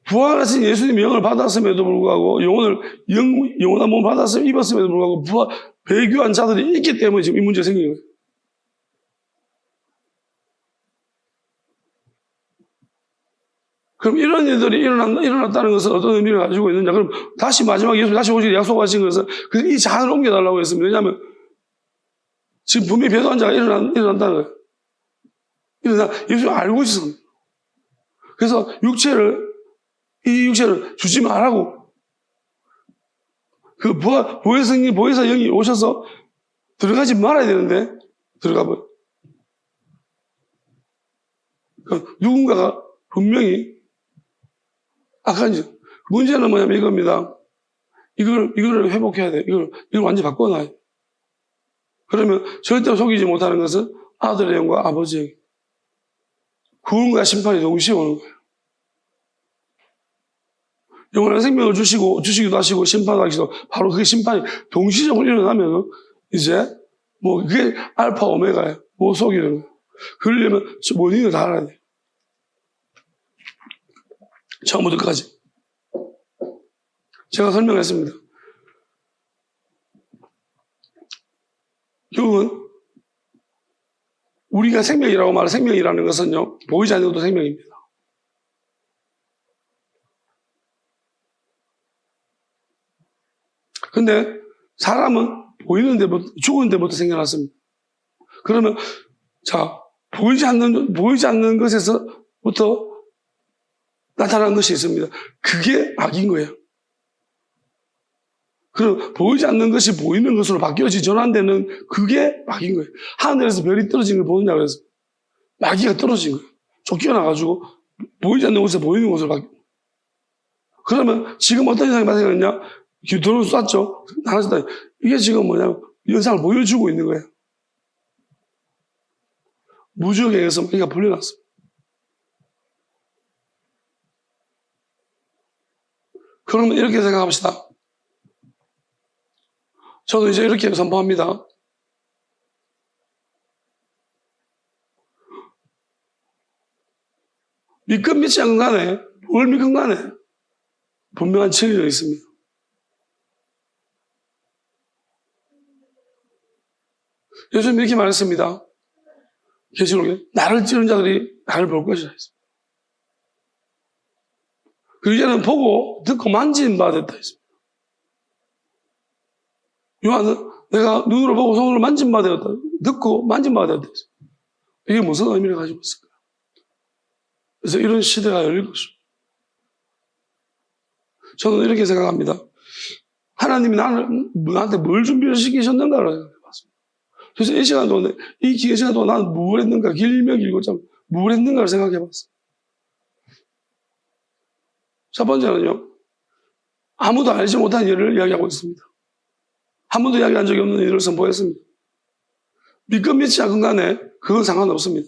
부활하신 예수님이 영을 받았음에도 불구하고 영원한 몸을 입었음에도 불구하고 배교한 자들이 있기 때문에 지금 이 문제가 생긴 거예요. 그럼 이런 일들이 일어났다는 것은 어떤 의미를 가지고 있느냐? 그럼 다시 마지막에 예수님 다시 오시기 약속하신 것은 이 잔을 옮겨달라고 했습니다. 왜냐하면 지금 분명히 배도한 자가 일어난다는 거예요. 예수님 알고 있었습니다. 그래서 이 육체를 주지 말라고. 그 보혜사 영이 오셔서 들어가지 말아야 되는데 들어가 버려. 누군가가 분명히 악한 짓. 문제는 뭐냐면 이겁니다. 이거를 회복해야 돼. 이걸 완전히 바꿔놔야 돼. 그러면 절대 속이지 못하는 것은 아들의 영과 아버지의 영. 구원과 심판이 동시에 오는 거예요. 영원한 생명을 주시기도 하시고 심판하시기도 바로 그 심판이 동시적으로 일어나면 이제 그게 알파 오메가예요. 못 속이는 거예요. 그러려면 모든 걸 다 알아야 돼요. 처음부터 끝까지. 제가 설명했습니다. 결국은 우리가 생명이라고 말하는 생명이라는 것은요, 보이지 않는 것도 생명입니다. 근데 사람은 보이는 데부터, 죽은 데부터 생겨났습니다. 그러면, 보이지 않는 것에서부터 나타나는 것이 있습니다. 그게 악인 거예요. 그럼 보이지 않는 것이 보이는 것으로 바뀌어지 전환되는 그게 악인 거예요. 하늘에서 별이 떨어진 걸 보느냐 그래서 마귀가 떨어진 거예요. 쫓겨나가지고 보이지 않는 곳에서 보이는 곳으로 바뀌어. 그러면 지금 어떤 현상이 발생했냐? 드론 쐈죠? 나눠졌다. 이게 지금 뭐냐면 현상을 보여주고 있는 거예요. 무지역에 의해서 마귀가 불려놨습니다. 그러면 이렇게 생각합시다. 저도 이제 이렇게 선포합니다. 믿건 믿지 않건 간에, 뭘 믿건 간에 분명한 진리가 있습니다. 예수님 이렇게 말했습니다. 계시록에 나를 찌른 자들이 나를 볼 것이라 했습니다. 그 이제는 보고 듣고 만진 바 됐다 했습니다. 요한은 내가 눈으로 보고 손으로 만진 바 되었다. 듣고 만진 바 되었다 했습니다. 이게 무슨 의미를 가지고 있을까요? 그래서 이런 시대가 열릴 것입니다. 저는 이렇게 생각합니다. 하나님이 나한테 뭘 준비를 시키셨는가를 생각해봤습니다. 그래서 이 시간 동안에, 이 기회 시간 동안 나는 뭘 했는가, 길며 길고 참, 뭘 했는가를 생각해봤어요. 첫 번째는요, 아무도 알지 못한 일을 이야기하고 있습니다. 한 번도 이야기한 적이 없는 일을 선포했습니다. 믿건 믿지 않건 간에 그건 상관없습니다.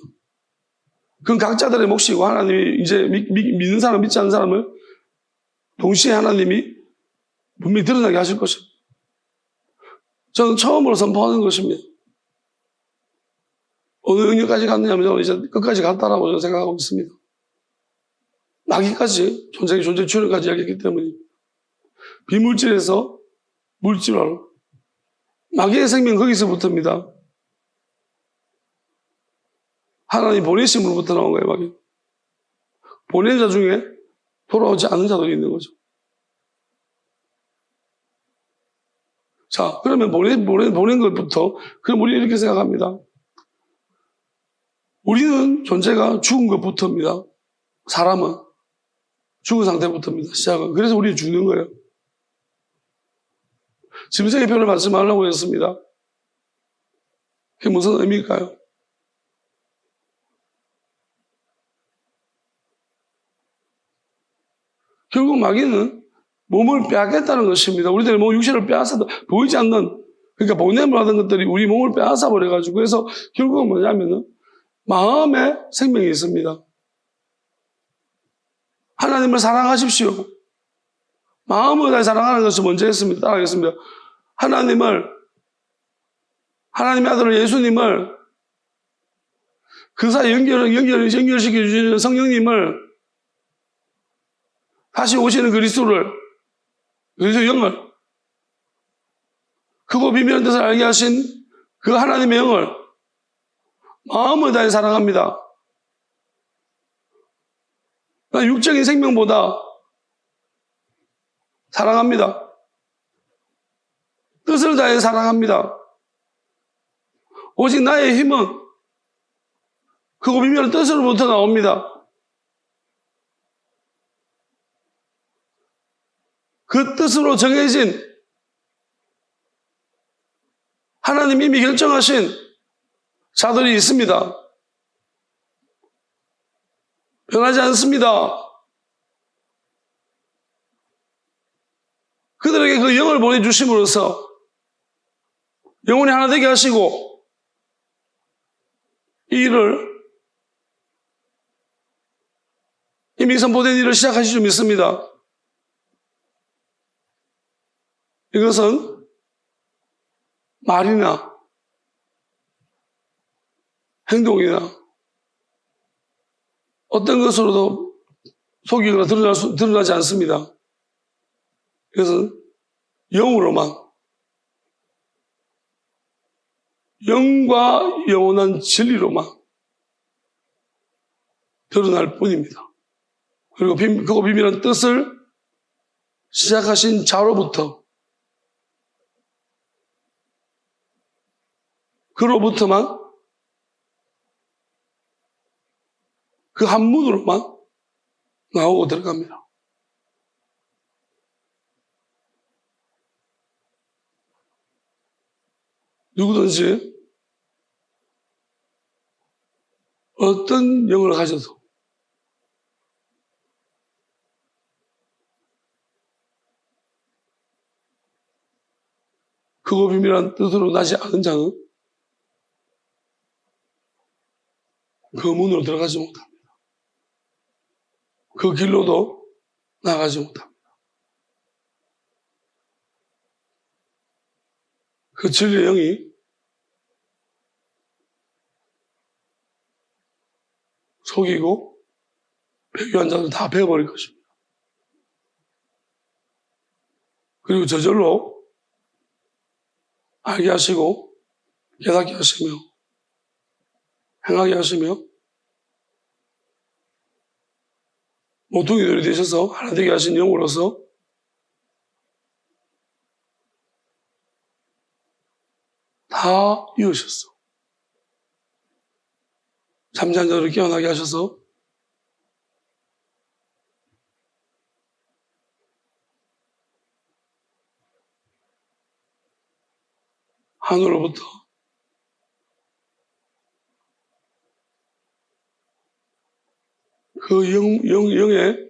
그건 각자들의 몫이고 하나님이 이제 믿는 사람, 믿지 않는 사람을 동시에 하나님이 분명히 드러나게 하실 것입니다. 저는 처음으로 선포하는 것입니다. 어느 영역까지 갔느냐면 저는 이제 끝까지 갔다라고 저는 생각하고 있습니다. 마귀까지 존재 출현까지 이야기했기 때문에 비물질에서 물질화로 마귀의 생명 거기서부터입니다. 하나님 보내심으로부터 나온 거예요, 마귀. 보낸 자 중에 돌아오지 않은 자들이 있는 거죠. 자, 그러면 보낸 것부터, 그럼 우리는 이렇게 생각합니다. 우리는 존재가 죽은 것부터입니다. 사람은 죽은 상태부터입니다. 시작은. 그래서 우리는 죽는 거예요. 짐승의 표를 받지 말라고 했습니다. 그게 무슨 의미일까요? 결국 마귀는 몸을 빼앗겠다는 것입니다. 우리들의 몸 육체를 빼앗아도 보이지 않는, 그러니까 보냄을 하던 것들이 우리 몸을 빼앗아 버려가지고, 그래서 결국은 뭐냐면은 마음에 생명이 있습니다. 하나님을 사랑하십시오. 마음을 다해 사랑하는 것을 먼저 했습니다. 따라하겠습니다. 하나님의 아들 예수님을, 그 사이 연결시켜 주시는 성령님을, 다시 오시는 그리스도를, 그리스도 영을, 크고 비밀한 뜻을 알게 하신 그 하나님의 영을 마음을 다해 사랑합니다. 육적인 생명보다 사랑합니다. 뜻을 다해 사랑합니다. 오직 나의 힘은 크고 비밀한 뜻으로부터 나옵니다. 그 뜻으로 정해진, 하나님 이미 결정하신 자들이 있습니다. 변하지 않습니다. 그들에게 그 영을 보내주심으로써 영혼이 하나 되게 하시고, 이 일을, 이미 선포된 일을 시작하실 줄 믿습니다. 이것은 말이나 행동이나 어떤 것으로도 속이거나 드러나지 않습니다. 이것은 영으로만, 영과 영원한 진리로만 드러날 뿐입니다. 그리고 그 비밀한 뜻을 시작하신 자로부터, 그로부터만, 그 한 문으로만 나오고 들어갑니다. 누구든지 어떤 영을 가져도 그거 비밀한 뜻으로 나지 않은 자는 그 문으로 들어가지 못합니다. 그 길로도 나가지 못합니다. 그 진리의 영이 속이고 배교한 자들 다 베어버릴 것입니다. 그리고 저절로 알게 하시고 깨닫게 하시며 행하게 하시며 모퉁이들이 되셔서 하나 되게 하신 영으로서 다 이으셨어. 잠자는 자들을 깨어나게 하셔서 하늘로부터 그 영의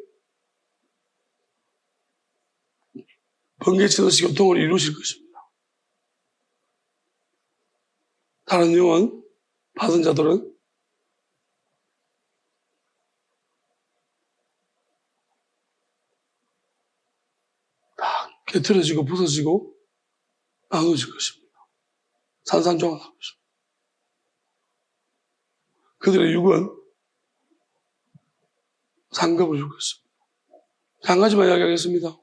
번개치듯이 교통을 이루실 것입니다. 다른 영은 받은 자들은 다 깨트려지고 부서지고 나눠질 것입니다. 산산조각 날 것입니다. 그들의 육은 상급을 줄 것입니다. 한 가지만 이야기하겠습니다.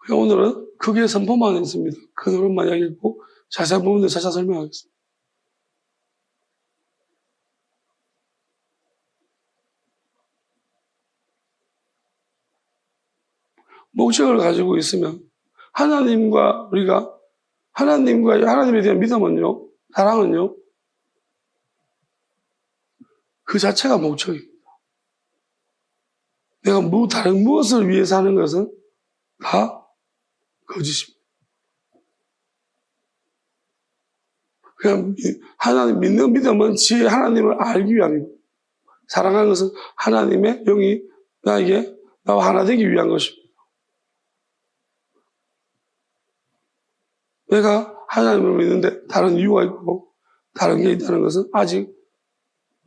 오늘은 크게 선포만 했습니다. 그 노릇만 이야기했고 자세한 부분은 차차 설명하겠습니다. 목적을 가지고 있으면 하나님에 대한 믿음은요, 사랑은요, 그 자체가 목적입니다. 내가 다른 무엇을 위해서 하는 것은 다 거짓입니다. 그냥 하나님 믿는 믿음은 하나님을 알기 위함이고, 사랑하는 것은 하나님의 영이 나와 하나 되기 위한 것입니다. 내가 하나님을 믿는데 다른 이유가 있고 다른 게 있다는 것은 아직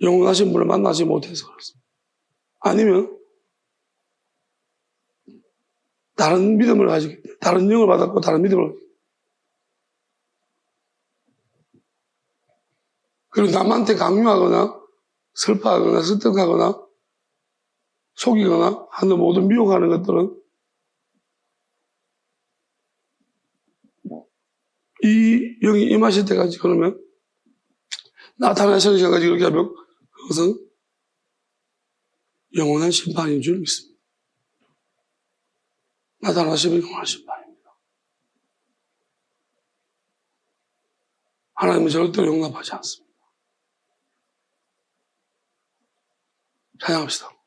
영원하신 분을 만나지 못해서 그렇습니다. 아니면 다른 믿음을 가지기 때문에, 다른 영을 받았고 다른 믿음을 그리고 남한테 강요하거나 슬퍼하거나 설득하거나 속이거나 하는 모든 미혹하는 것들은 이 영이 임하실 때까지 그러면 나타나시는 시간까지 그렇게 하면 그것은 영원한 심판인 줄 믿습니다. 나타나시면 영원한 심판입니다. 하나님은 절대로 용납하지 않습니다. 찬양합시다.